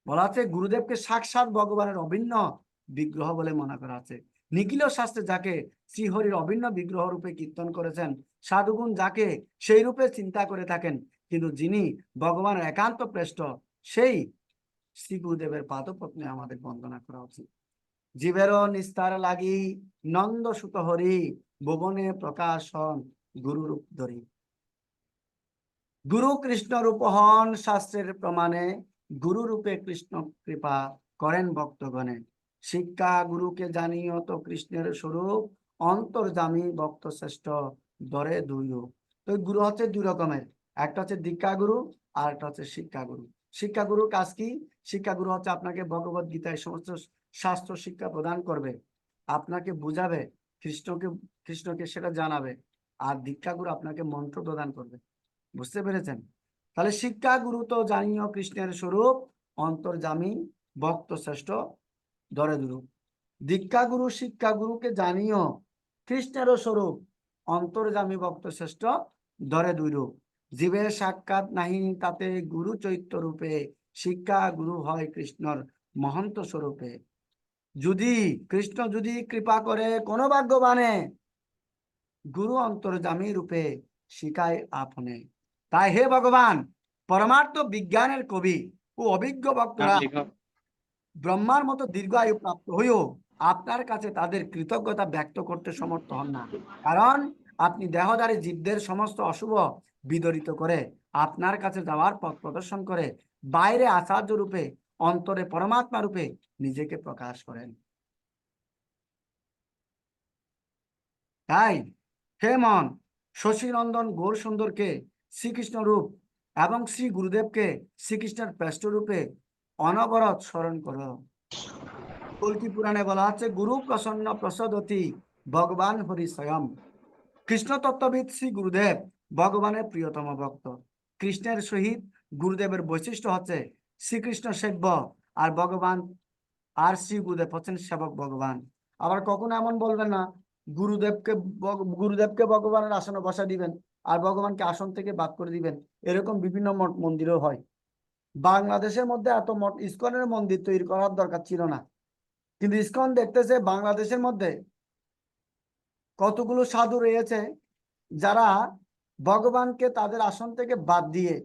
বলা আছে গুরুদেবকে সাক্ষাৎ ভগবানের অভিন্ন বিগ্রহ বলে মনে করা আছে। নিখিল শাস্ত্রে যাকে শ্রীহরির অভিন্ন বিগ্রহ রূপে কীর্তন করেছেন, সাধুগুণ যাকে সেই রূপে চিন্তা করে থাকেন, কিন্তু যিনি ভগবানের একান্ত প্রেষ্ঠ, সেই শ্রী গুরুদেবের পাদপদ্মে আমাদের বন্দনা করা উচিত। জীবের নিস্তার লাগি নন্দ সুত হরি ভুবনে প্রকাশন গুরু রূপ ধরি। গুরু কৃষ্ণ রূপ হন শাস্ত্রের প্রমাণে, গুরু রূপে কৃষ্ণ কৃপা করেন ভক্তগণে। শিক্ষা গুরুকে জানিও তো কৃষ্ণের স্বরূপ, অন্তর্যামী ভক্ত শ্রেষ্ঠ দরে দুই রূপ। তো গুরু হচ্ছে দুই রকমের, একটা হচ্ছে দীক্ষা গুরু আর একটা হচ্ছে শিক্ষা গুরু। শিক্ষা গুরুর কাজ কি? শিক্ষা গুরু হচ্ছে আপনাকে ভগবত গীতায় সমস্ত শাস্ত্র শিক্ষা প্রদান করবে, আপনাকে বুঝাবে, কৃষ্ণকে সেটা জানাবে। আর দীক্ষা গুরু আপনাকে মন্ত্র প্রদান করবে। বুঝতে পেরেছেন? তাহলে শিক্ষা গুরু তো জানিও কৃষ্ণের স্বরূপ, অন্তর্যামী ভক্ত শ্রেষ্ঠ দরে দুরূপ। দীক্ষা গুরু শিক্ষা গুরুকে জানিও কৃষ্ণেরও স্বরূপ, অন্তর্যামী ভক্ত শ্রেষ্ঠ দরে দুই রূপ। জীবের সাক্ষাৎ নাহি তাতে গুরু চৈত্য রূপে, শিক্ষা গুরু হয় কৃষ্ণর মহন্ত স্বরূপে। কৃষ্ণ যদি কৃপা করে কোনো ভাগ্যবানে, গুরু অন্তর্যামী রূপে শিখায় আপনে। তাই হে ভগবান, পরমার্থ বিজ্ঞানের কবি ও অভিজ্ঞ ভক্তরা ব্রহ্মার মতো দীর্ঘায়ু প্রাপ্ত হয়েও আপনার কাছে তাদের কৃতজ্ঞতা ব্যক্ত করতে সমর্থ হন না, কারণ আপনি দেহধারী জীবদের সমস্ত অশুভ বিদরিত করে আপনার কাছে যাওয়ার পথ প্রদর্শন করে বাইরে আচার্য রূপে অন্তরে পরমাত্মা রূপে নিজেকে প্রকাশ করেন। তাই হে মন, শশীনন্দন গৌর সুন্দরকে শ্রীকৃষ্ণ রূপ এবং শ্রী গুরুদেবকে শ্রীকৃষ্ণের প্রেষ্ঠ রূপে অনবরত স্মরণ করো। কল্কি পুরাণে বলা হচ্ছে গুরু প্রসন্ন প্রসদতি ভগবান হরি স্বয়ং। কৃষ্ণ তত্ত্ববিদ শ্রী গুরুদেব ভগবানের প্রিয়তম ভক্ত। কৃষ্ণের সহিত গুরুদেবের বৈশিষ্ট্য হচ্ছে শ্রীকৃষ্ণ সেব্য, আর ভগবান আর শ্রী গুরুদেব হচ্ছেন সেবক ভগবান। আবার কখনো এমন বলবেন না গুরুদেবকে ভগবানের আসনে বসা দিবেন আর ভগবানকে আসন থেকে বাদ করে দিবেন। এরকম বিভিন্ন মঠ মন্দিরও হয়। বাংলাদেশের মধ্যে এত মঠ ইসকনের মন্দির তৈরি করার দরকার ছিল না, কিন্তু ইসকন দেখতেছে বাংলাদেশের মধ্যে কতগুলো সাধু রয়েছে যারা ভগবানকে তাদের আসন থেকে বাদ দিয়ে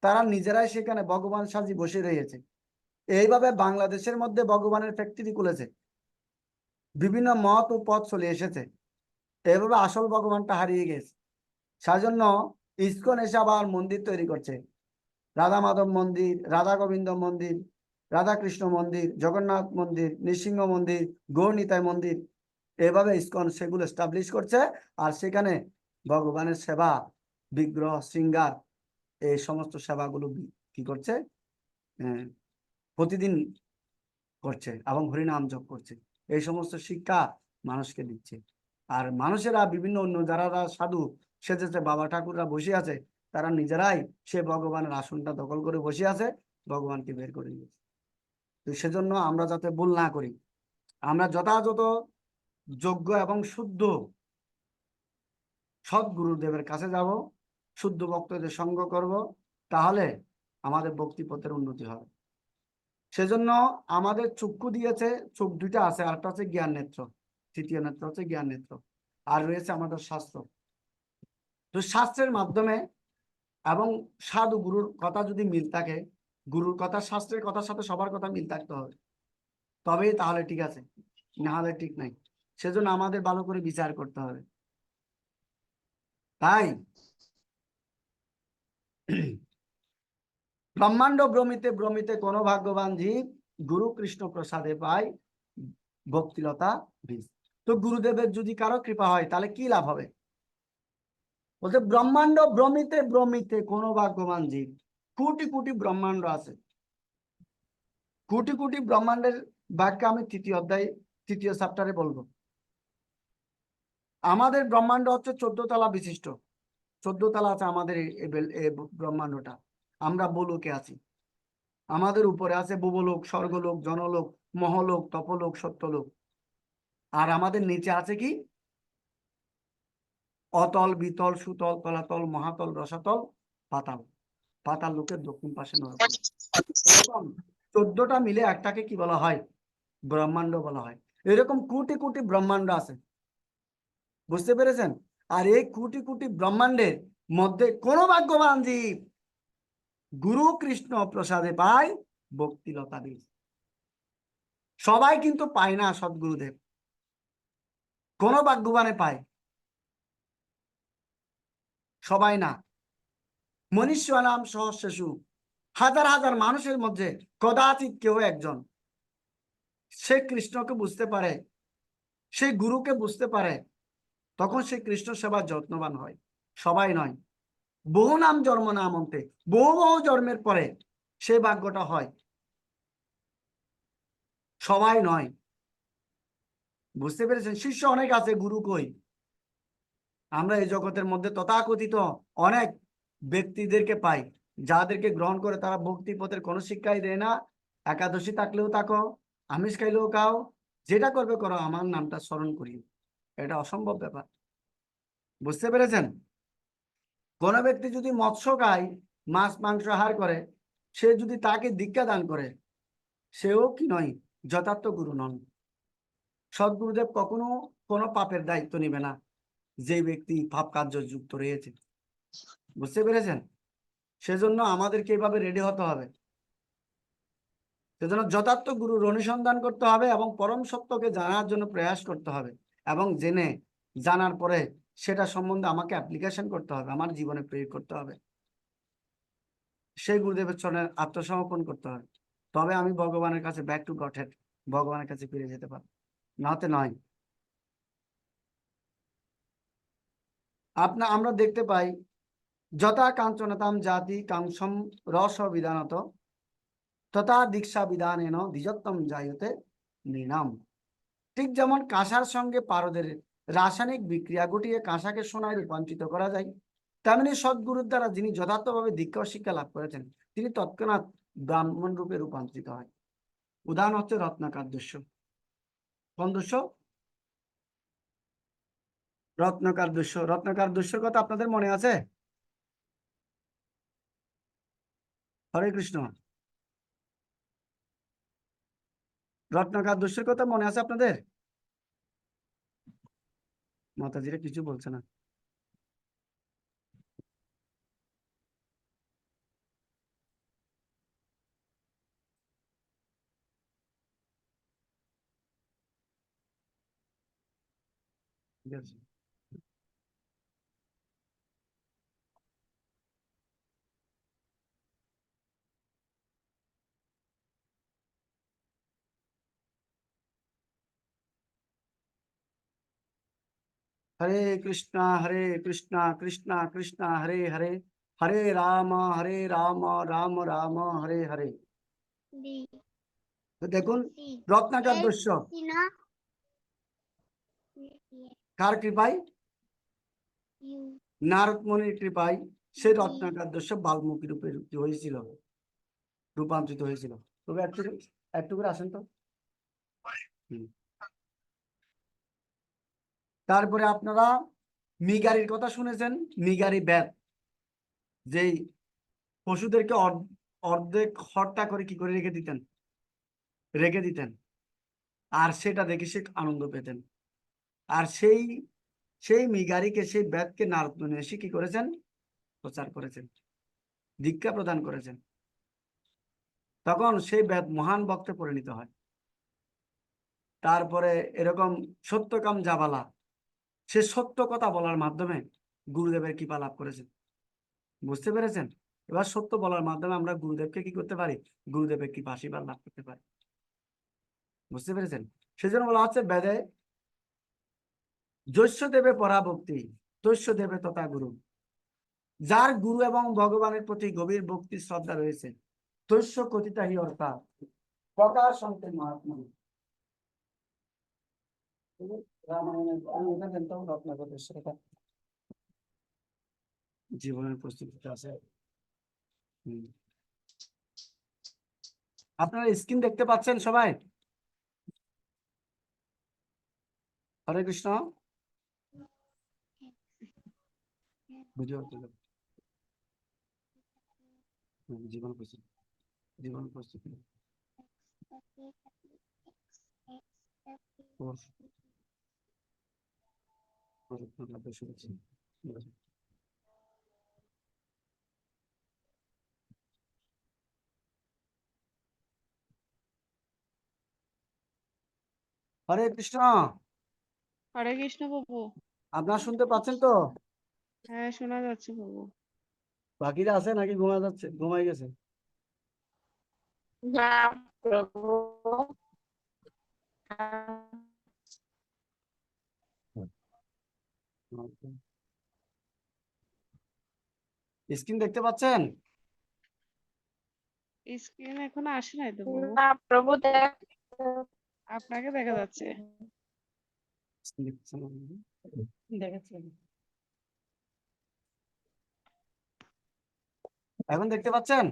তারা নিজেরাই সেখানে ভগবান সাজি বসে রয়েছে। এইভাবে বাংলাদেশের মধ্যে ভগবানের ফ্যাক্টরি খুলেছে, বিভিন্ন মত ও পথ চলে এসেছে, এভাবে আসল ভগবানটা হারিয়ে গেছে। সেজন্য ইসকন এসে আবার মন্দির তৈরি করছে, রাধা মাধব মন্দির, রাধা গোবিন্দ মন্দির, রাধা কৃষ্ণ মন্দির, জগন্নাথ মন্দির, নৃসিংহ মন্দির, গৌরনিতাই মন্দির, এভাবে ইসকন সেগুলো এস্টাবলিশ করছে। আর সেখানে ভগবানের সেবা, বিগ্রহ শৃঙ্গার, এই সমস্ত সেবাগুলো কি করছে, প্রতিদিন করছে এবং হরিনাম জপ করছে। এই সমস্ত শিক্ষা মানুষকে দিচ্ছে। আর মানুষেরা বিভিন্ন অন্য যারা সাধু সেজেছে, বাবা ঠাকুররা বসে আছে, তারা নিজেরাই সে ভগবানের আসনটা দখল করে বসে আছে, ভগবানকে বের করে দিয়েছে। তো সেজন্য আমরা যাতে ভুল না করি, আমরা যথাযথ যোগ্য এবং শুদ্ধ সৎ গুরুদেবের কাছে যাব, শুদ্ধ ভক্তদের সঙ্গ করব, তাহলে আমাদের ভক্তিপথের উন্নতি হবে। সেজন্য আমাদের চক্ষু দিয়েছে, চোখ দুইটা আছে, আরেকটা হচ্ছে জ্ঞান নেত্র, তৃতীয় নেত্র হচ্ছে জ্ঞান নেত্র, আর রয়েছে আমাদের শাস্ত্র। তো শাস্ত্রের মাধ্যমে এবং সাধু গুরুর কথা যদি মিল থাকে, গুরুর কথা, শাস্ত্রের কথার সাথে সবার কথা মিল থাকতে হবে, তবেই তাহলে ঠিক আছে, না হলে ঠিক নাই। সেজন্য আমাদের ভালো করে বিচার করতে হবে। তাই ব্রহ্মাণ্ড ভ্রমিতে ভ্রমিতে কোন ভাগ্যবান জীব গুরু কৃষ্ণ প্রসাদে পায় ভক্তিলতা বীজ। তো গুরুদেবের যদি কারো কৃপা হয় তাহলে কি লাভ হবে? বলতে ব্রহ্মাণ্ড ভ্রমিতে ভ্রমিতে কোন ভাগ্যবান জীব, কোটি কোটি ব্রহ্মাণ্ড আছে, কোটি কোটি ব্রহ্মাণ্ডের বাক্য আমি তৃতীয় অধ্যায় তৃতীয় চ্যাপ্টারে বলবো। আমাদের ব্রহ্মাণ্ড হচ্ছে 14 তলা বিশিষ্ট, 14 তলা আছে আমাদের এই ব্রহ্মাণ্ডটা। আমরা বলোকে আছি, আমাদের উপরে আছে ভুবলোক, স্বর্গলোক, জনলোক, মহলোক, তপলোক, সত্যলোক। আর আমাদের নিচে আছে কি? অতল, বিতল, সুতল, তলাতল, মহাতল, রসাতল, পাতাল। পাতাল লোকের দক্ষিণ পাশে নরক। এরকম 14টা মিলে একটাকে কি বলা হয়? ব্রহ্মাণ্ড বলা হয়। এরকম কোটি কোটি ব্রহ্মাণ্ড আছে, বুঝতে পেরেছেন? আর এই কোটি কোটি ব্রহ্মাণ্ডের মধ্যে কোন ভাগ্যবান জীব গুরু কৃষ্ণ প্রসাদে পায় ভক্তিলতা বীজ। সবাই কিন্তু পায় না সদ্গুরুদেব, কোন ভাগ্যবানে পায়, সবাই না। মনুষ্য নাম সহস্রেষু, হাজার হাজার মানুষের মধ্যে কদাচিৎ কেউ একজন সে কৃষ্ণকে বুঝতে পারে, সে গুরুকে বুঝতে পারে, তখন সে কৃষ্ণ সেবার যত্নবান হয়। সবাই নয়, বহু নাম জন্ম নাম অন্তে, বহু বহু জন্মের পরে সে ভাগ্যটা হয়, সবাই নয়। বুঝতে পেরেছেন? শিষ্য অনেক আছে, গুরু কই? আমরা এই জগতের মধ্যে তথাকথিত অনেক ব্যক্তিদেরকে পাই, যাদেরকে গ্রহণ করে তারা ভক্তি পথের কোনো শিক্ষাই দেয় না। একাদশী থাকলেও থাকো, আমিষ খাইলেও খাও, যেটা করবে করো, আমার নামটা স্মরণ করি, এটা অসম্ভব ব্যাপার। বুঝতে পেরেছেন? কোন ব্যক্তি যদি মৎস্য খায়, মাছ মাংস আহার করে, সে যদি তাকে দীক্ষা দান করে, সেও কি নয়, যথার্থ গুরু নন। সদ্গুরুদেব কখনো কোনো পাপের দায়িত্ব নেবে না যে ব্যক্তি পাপ কার্য যুক্ত রয়েছে। বুঝতে পেরেছেন? সেজন্য আমাদেরকে এইভাবে রেডি হতে হবে। সেজন্য যথার্থ গুরুর অনুসন্ধান করতে হবে এবং পরম সত্যকে জানার জন্য প্রয়াস করতে হবে, এবং জেনে জানার পরে সেটা সম্বন্ধে আমাকে অ্যাপ্লিকেশন করতে হবে, আমার জীবনে প্রয়োগ করতে হবে, সেই গুরুদেবের চরণে আত্মসমর্পণ করতে হবে। তবে আমি ভগবানের কাছে ব্যাক টু গড হেড, ভগবানের কাছে ফিরে যেতে পারবো, নাতে নয়। আমরা দেখতে পাই, যথা কাঞ্চনতাম জাতি কাংসম রস বিধানত তথা দীক্ষা বিধানেন দ্বিজত্বম জায়তে নৃণাম। ঠিক যেমন কাঁসার সঙ্গে পারদের রাসায়নিক বিক্রিয়া ঘটিয়ে কাঁসাকে সোনায় রূপান্তরিত করা যায়, তেমনি সদ্গুরুর দ্বারা যিনি যথার্থভাবে দীক্ষা ও শিক্ষা লাভ করেছেন তিনি তৎক্ষণাৎ ব্রাহ্মণ রূপে রূপান্তরিত হয়। উদাহরণ হচ্ছে রত্নাকার দস্যু। কোন দস্যু? রত্নাকার দস্যু। রত্নাকার দস্যুর কথা আপনাদের মনে আছে? হরে কৃষ্ণ। রত্নাকার দস্যুর কথা মনে আছে আপনাদের? মাতাজিরা কিছু বলছে না। ঠিক আছে। हरे कृष्णा कृष्णा कृष्णा हरे हरे, हरे राम राम राम हरे हरे। তো দেখুন, রত্নাকার দস্যু কার কৃপায়? নারদ মুনির কৃপায় সে রত্নাকার দস্যু বাল্মীকি রূপে হয়েছিল, রূপান্তরিত হয়েছিল। তবে একটু একটু করে আসেন তো। তারপরে আপনারা মিগারির কথা শুনেছেন? মিগারি ব্যাত, যেই পশুদেরকে অর্ধেক হত্যা করে কি করে রেখে দিতেন, আর সেটা দেখে সে আনন্দ পেতেন। আর সেই সেই মিগারিকে, সেই ব্যাতকে নারদ মুনি এসে কি করেছেন? প্রচার করেছেন, দীক্ষা প্রদান করেছেন। তখন সেই মহান ভক্তে পরিণত হয়। তারপরে এরকম সত্যকাম জাবালা, সে সত্য কথা বলার মাধ্যমে গুরুদেবের কৃপা লাভ করেছেন। বুঝতে পেরেছেন? এবার সত্য বলার মাধ্যমে আমরা গুরুদেবকে কি করতে পারি? গুরুদেবের কৃপা আশীর্বাদ লাভ করতে পারি। বুঝতে পেরেছেন? সেজন্য বলা হচ্ছে বেদে, যস্য দেবে পরাভক্তি তস্য দেবে তথা গুরু। যার গুরু এবং ভগবানের প্রতি গভীর ভক্তি শ্রদ্ধা রয়েছে, তস্য কথিতাহি অর্থাৎ প্রকাশ সন্তে মহাত্মা। জীবনের প্রস্তুতি আছে। আপনারা স্ক্রিন দেখতে পাচ্ছেন সবাই? হরে কৃষ্ণ। জীবন প্রস্তুতি, জীবন প্রস্তুতি হরে কৃষ্ণ। হরে কৃষ্ণ প্রভু। আপনারা শুনতে পাচ্ছেন তো? হ্যাঁ, শোনা যাচ্ছে প্রভু। বাকিরা আছে নাকি ঘুমাই গেছে? না প্রভু। স্ক্রিন দেখতে পাচ্ছেন? স্ক্রিন এখন আসে নাই তো প্রভু। না প্রভু, আপনাকে দেখা যাচ্ছে। এখন দেখতে পাচ্ছেন?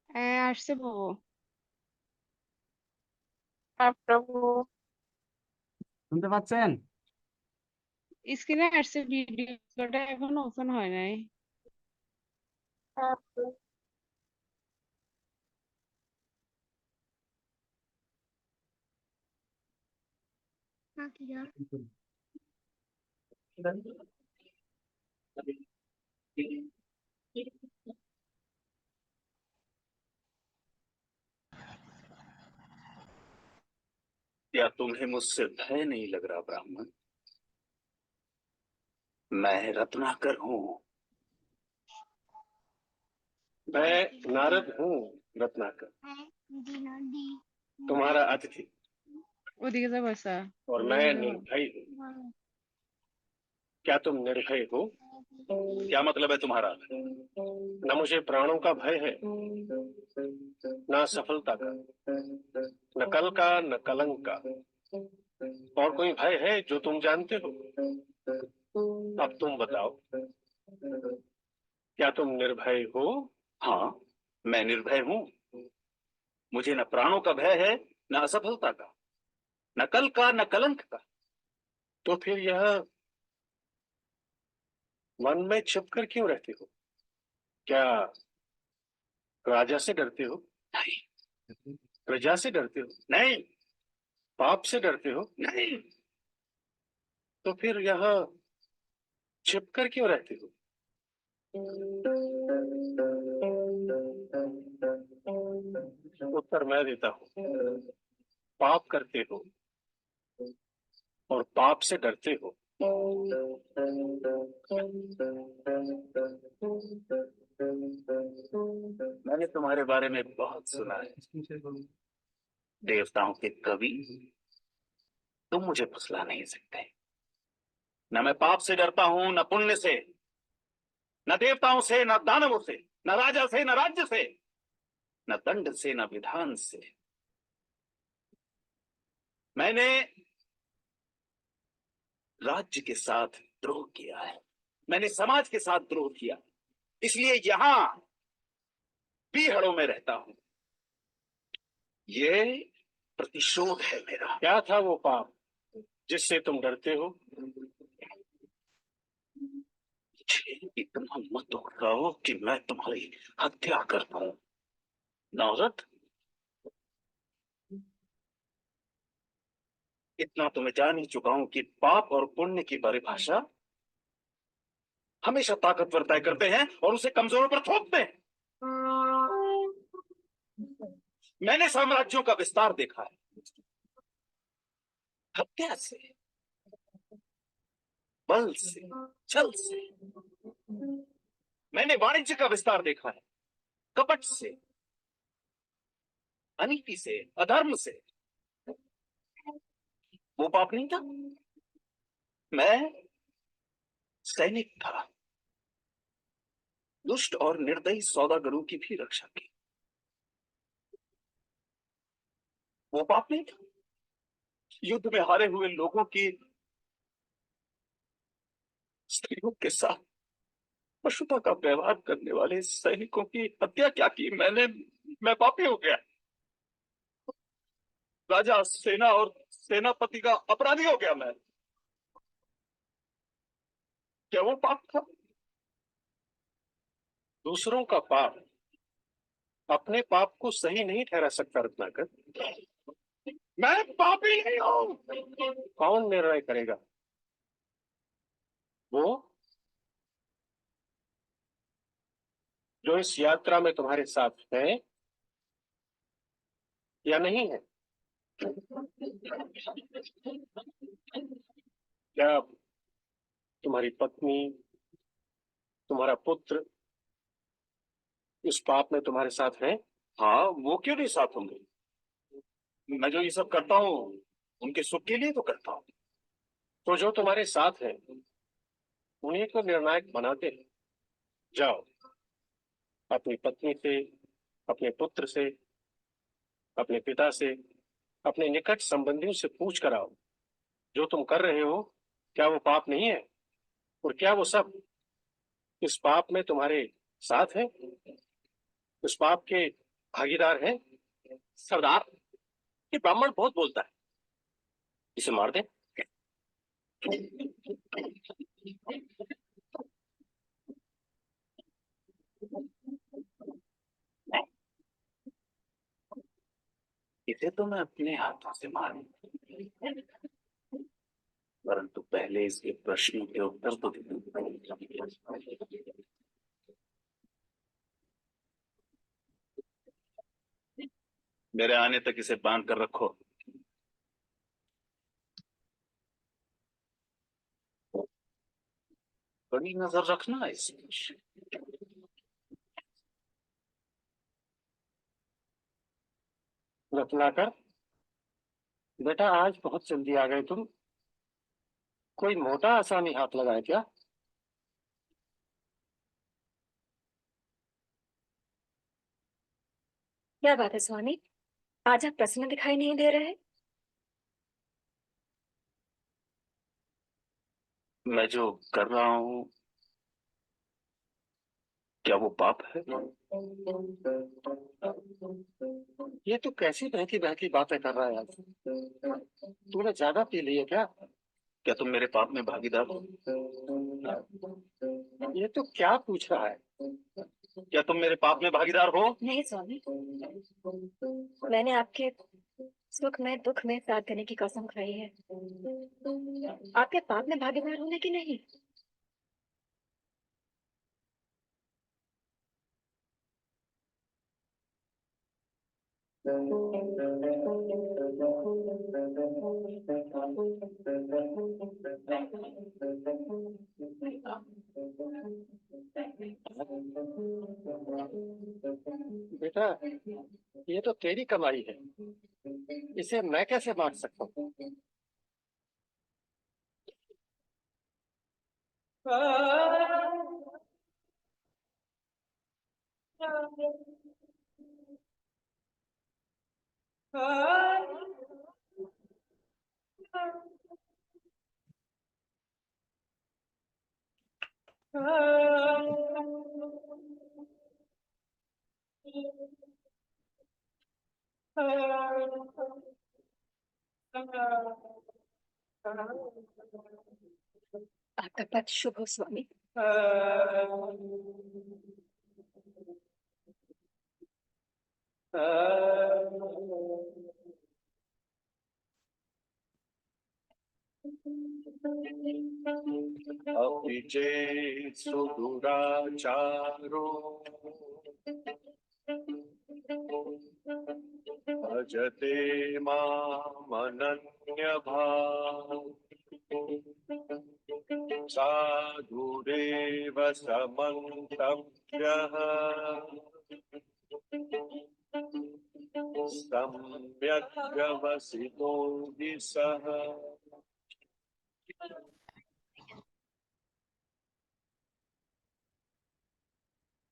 হ্যাঁ, আসছে প্রভু। প্রভু। শুনতে পাচ্ছেন? স্ক্রিনে আসছে, ভিডিওটা এখনো ওপেন হয় নাই। क्या तुम्हें मुझसे भय नहीं लग रहा ब्राह्मण? मैं रत्नाकर हूँ। मैं नारद हूँ रत्नाकर, तुम्हारा अतिथि, ওদিকে যা বসা। और मैं निर्भय हूँ। क्या तुम निर्भय हो? क्या मतलब है तुम्हारा? न मुझे प्राणों का भय है, न सफलता का, न कल का, न कलंक का। और कोई भय है जो तुम जानते हो? अब तुम बताओ, क्या तुम निर्भय हो? हाँ, मैं निर्भय हूँ। मुझे न प्राणों का भय है, न असफलता का, न कल का, न कलंक का। तो फिर यह मन में छिप कर क्यों रहते हो? क्या राजा से डरते हो? नहीं। प्रजा से डरते हो? नहीं। पाप से डरते हो? नहीं। तो फिर यह छिप कर क्यों रहते हो? उत्तर मैं देता हूँ। पाप करते हो और पाप से डरते हो। मैंने तुम्हारे बारे में बहुत सुना है। देवताओं के कवि, तुम मुझे फुसला नहीं सकते। न मैं पाप से डरता हूं, न पुण्य से, न देवताओं से, न दानवों से, न राजा से, न राज्य से, न दंड से, न विधान से। मैंने राज्य के साथ द्रोह किया है, मैंने समाज के साथ द्रोह किया, इसलिए यहां पीहड़ों में रहता हूं। ये प्रतिशोध है मेरा। क्या था वो पाप जिससे तुम डरते हो? इतना मत उकसाओ कि मैं तुम्हारी हत्या कर पाऊं। नारद, इतना तो मैं जान ही चुका हूं कि पाप और पुण्य की परिभाषा हमेशा ताकतवर तय करते हैं और उसे कमजोरों पर थोपते हैं। मैंने साम्राज्यों का विस्तार देखा है, हत्या से, बल से, छल से। मैंने वाणिज्य का विस्तार देखा है, कपट से, अनीति से, अधर्म से। वो पाप नहीं था। मैं सैनिक था, दुष्ट और निर्दयी सौदागरों की भी रक्षा की। वो पाप नहीं था। युद्ध में हारे हुए लोगों की स्त्रियों के साथ पशुता का व्यवहार करने वाले सैनिकों की हत्या क्या की मैंने? मैं पापी हो गया। राजा, सेना और सेनापति का अपराधी हो गया मैं। क्या वो पाप था? दूसरों का पाप अपने पाप को सही नहीं ठहरा सकता रत्नाकर। मैं पापी नहीं हूं। कौन निर्णय करेगा? वो जो इस यात्रा में तुम्हारे साथ है या नहीं है? क्या तुम्हारी पत्नी, तुम्हारा पुत्र इस पाप में तुम्हारे साथ है? हाँ, वो क्यों नहीं साथ होंगे? मैं जो ये सब करता हूँ उनके सुख के लिए तो करता हूँ। तो जो तुम्हारे साथ है उन्हीं को निर्णायक बनाते हैं। जाओ, अपनी पत्नी से, अपने पुत्र से, अपने पिता से, अपने निकट संबंधियों से पूछ कर आओ, जो तुम कर रहे हो क्या वो पाप नहीं है? और क्या वो सब इस पाप में तुम्हारे साथ है, इस पाप के भागीदार हैं? सरदार, ये ब्राह्मण बहुत बोलता है, इसे मार दे। इसे तो मैं अपने हाथों से मारूं, परंतु पहले इसके प्रश्नों के उत्तर तो दे दूं। मेरे आने तक इसे बांध कर रखो। बड़ी नजर रखना इस रत्नाकर। बेटा, आज बहुत जल्दी आ गए तुम। कोई मोटा आसामी हाथ लगाए क्या? क्या बात है स्वामी, आज आप प्रसन्न दिखाई नहीं दे रहे। मैं जो कर रहा हूँ क्या वो पाप है? ये तो कैसी बहकी बहकी बातें कर रहा है आज। तूने ज्यादा पी ली है क्या? क्या तुम मेरे पाप में भागीदार हो? ये तो क्या पूछ रहा है? क्या तुम मेरे पाप में भागीदार हो? नहीं स्वामी, मैंने आपके सुख में दुख में साथ देने की कसम खाई है। आपके पाप में भागीदार होने की नहीं। बेटा, ये तो तेरी कमाई है, इसे मैं कैसे बांट सकता हूँ? आपका पथ शुभ हो स्वामी। अपि चेत्सु दुराचारो भजते मामनन्यभाक् साधुरेव समन्तव्यः सम्यक् व्यवसितो हि सः।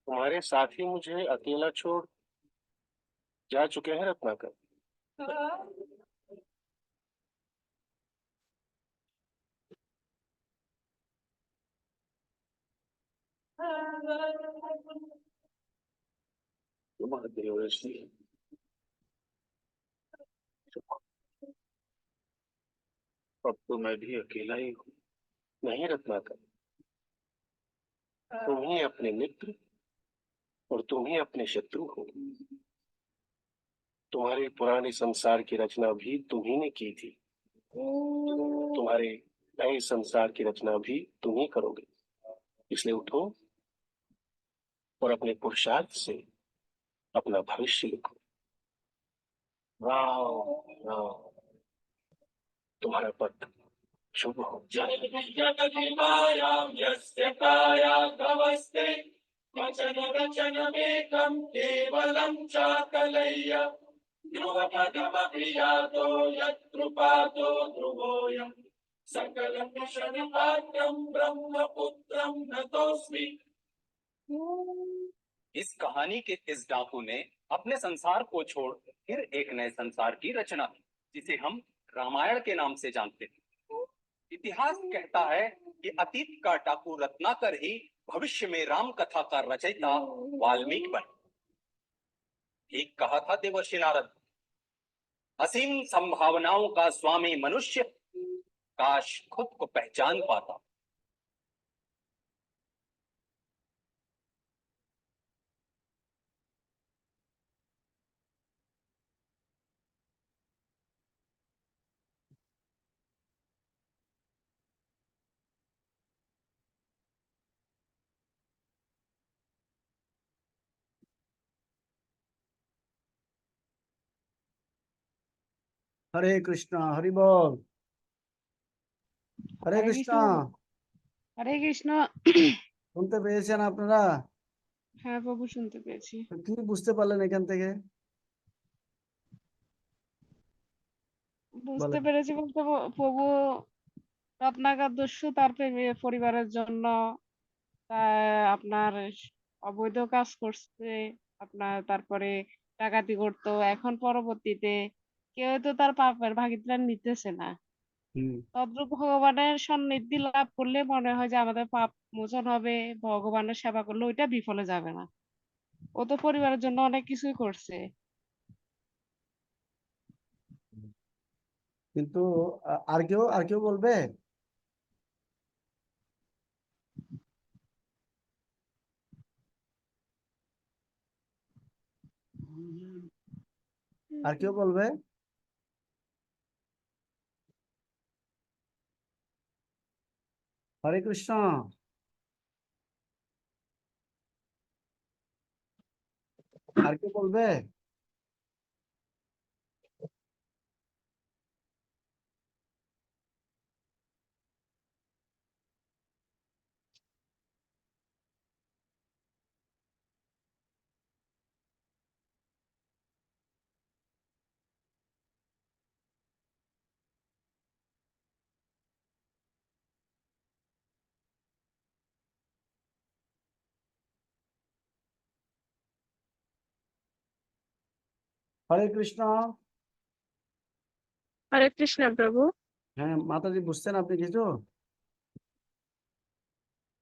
तुम्हारे साथी मुझे अकेला छोड़ जा चुके हैं रत्नाकर। देवर्षि, अब तो मैं भी अकेला ही हूँ। नहीं रत्नाकर, तुम ही अपने मित्र और तुम ही अपने शत्रु हो। तुम्हारे पुराने संसार की रचना भी तुम ही ने की थी, तुम्हारे नए संसार की रचना भी तुम ही करोगे। इसलिए उठो और अपने पुरुषार्थ से अपना भविष्य लिखो। वाह वाह, तुम्हारा पद शुभ हो जाए। वचन रचनमेकं केवलं चाकलय्य ध्रुवपदमपि यातो यत्कृपातो ध्रुवोऽयं सकलं शरणपात्रं ब्रह्मपुत्रं नतोऽस्मि। इस कहानी के इस डाकू ने अपने संसार को छोड़ फिर एक नए संसार की रचना की, जिसे हम रामायण के नाम से जानते हैं। इतिहास कहता है कि अतीत का डाकू रत्नाकर ही भविष्य में राम कथा का रचयिता वाल्मीकि बने। ठीक कहा था देवर्षि नारद, असीम संभावनाओं का स्वामी मनुष्य काश खुद को पहचान पाता। হরে কৃষ্ণ, হরি বল। হরে হরে কৃষ্ণ। কৃষ্ণ হরে কৃষ্ণ। শুনতে পেয়েছেন আপনারা? হ্যাঁ প্রভু, শুনতে পেয়েছি। তো কি বুঝতে পারলেন এখান থেকে? বুঝতে বলেন। পেরেছি বলতে প্রভু রত্নাকর দস্যু তার পরিবারের জন্য আপনার অবৈধ কাজ করছে, আপনার তারপরে ডাকাতি করতো। এখন পরবর্তীতে কেউ তো তার পাপের ভাগিদার নিতেছে না। হুম। তদ্রূপ ভগবানের সান্নিধ্য লাভ করলে মনে হয় যে আমাদের পাপ মোচন হবে, ভগবানের সেবা করলে ওইটা বিফলে যাবে না। ও তো পরিবারের জন্য অনেক কিছুই করছে। কিন্তু আর কেউ বলবে? আর কেউ বলবে? হরে কৃষ্ণ। আর কেউ বলবে? হরে কৃষ্ণ। হরে কৃষ্ণ প্রভু। হ্যাঁ মাতাজি, বুঝছেন আপনি কিছু?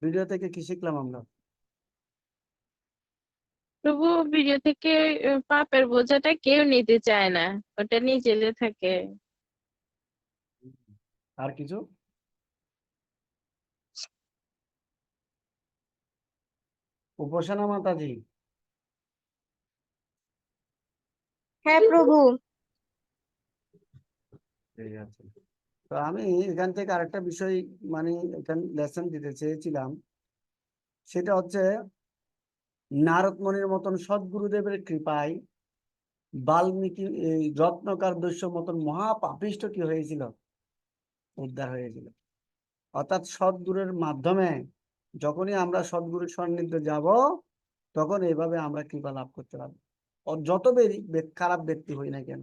ভিডিও থেকে কি শিখলাম আমরা? প্রভু, ভিডিও থেকে পাপের বোঝাটা কেউ নিতে চায় না, ওটা নিয়ে জেলে থাকে। আর কিছু? উপাসনা মাতাজি। হ্যাঁ প্রভু। ঠিক আছে। তো আমি এখান থেকে আরেকটা বিষয় মানে এখানে লেসন দিতে চেয়েছিলাম, সেটা হচ্ছে নারদ মুনির মতন সদ্গুরুদেবের কৃপায় বাল্মীকি এই রত্নকার দস্যু মতন মহাপাপিষ্ট কি হয়েছিল, উদ্ধার হয়েছিল। অর্থাৎ সদ্গুরুর মাধ্যমে যখনই আমরা সদ্গুরুর সান্নিধ্যে যাব, তখন এইভাবে আমরা কৃপা লাভ করতে পারবো। যত খারাপ ব্যক্তি হই না কেন,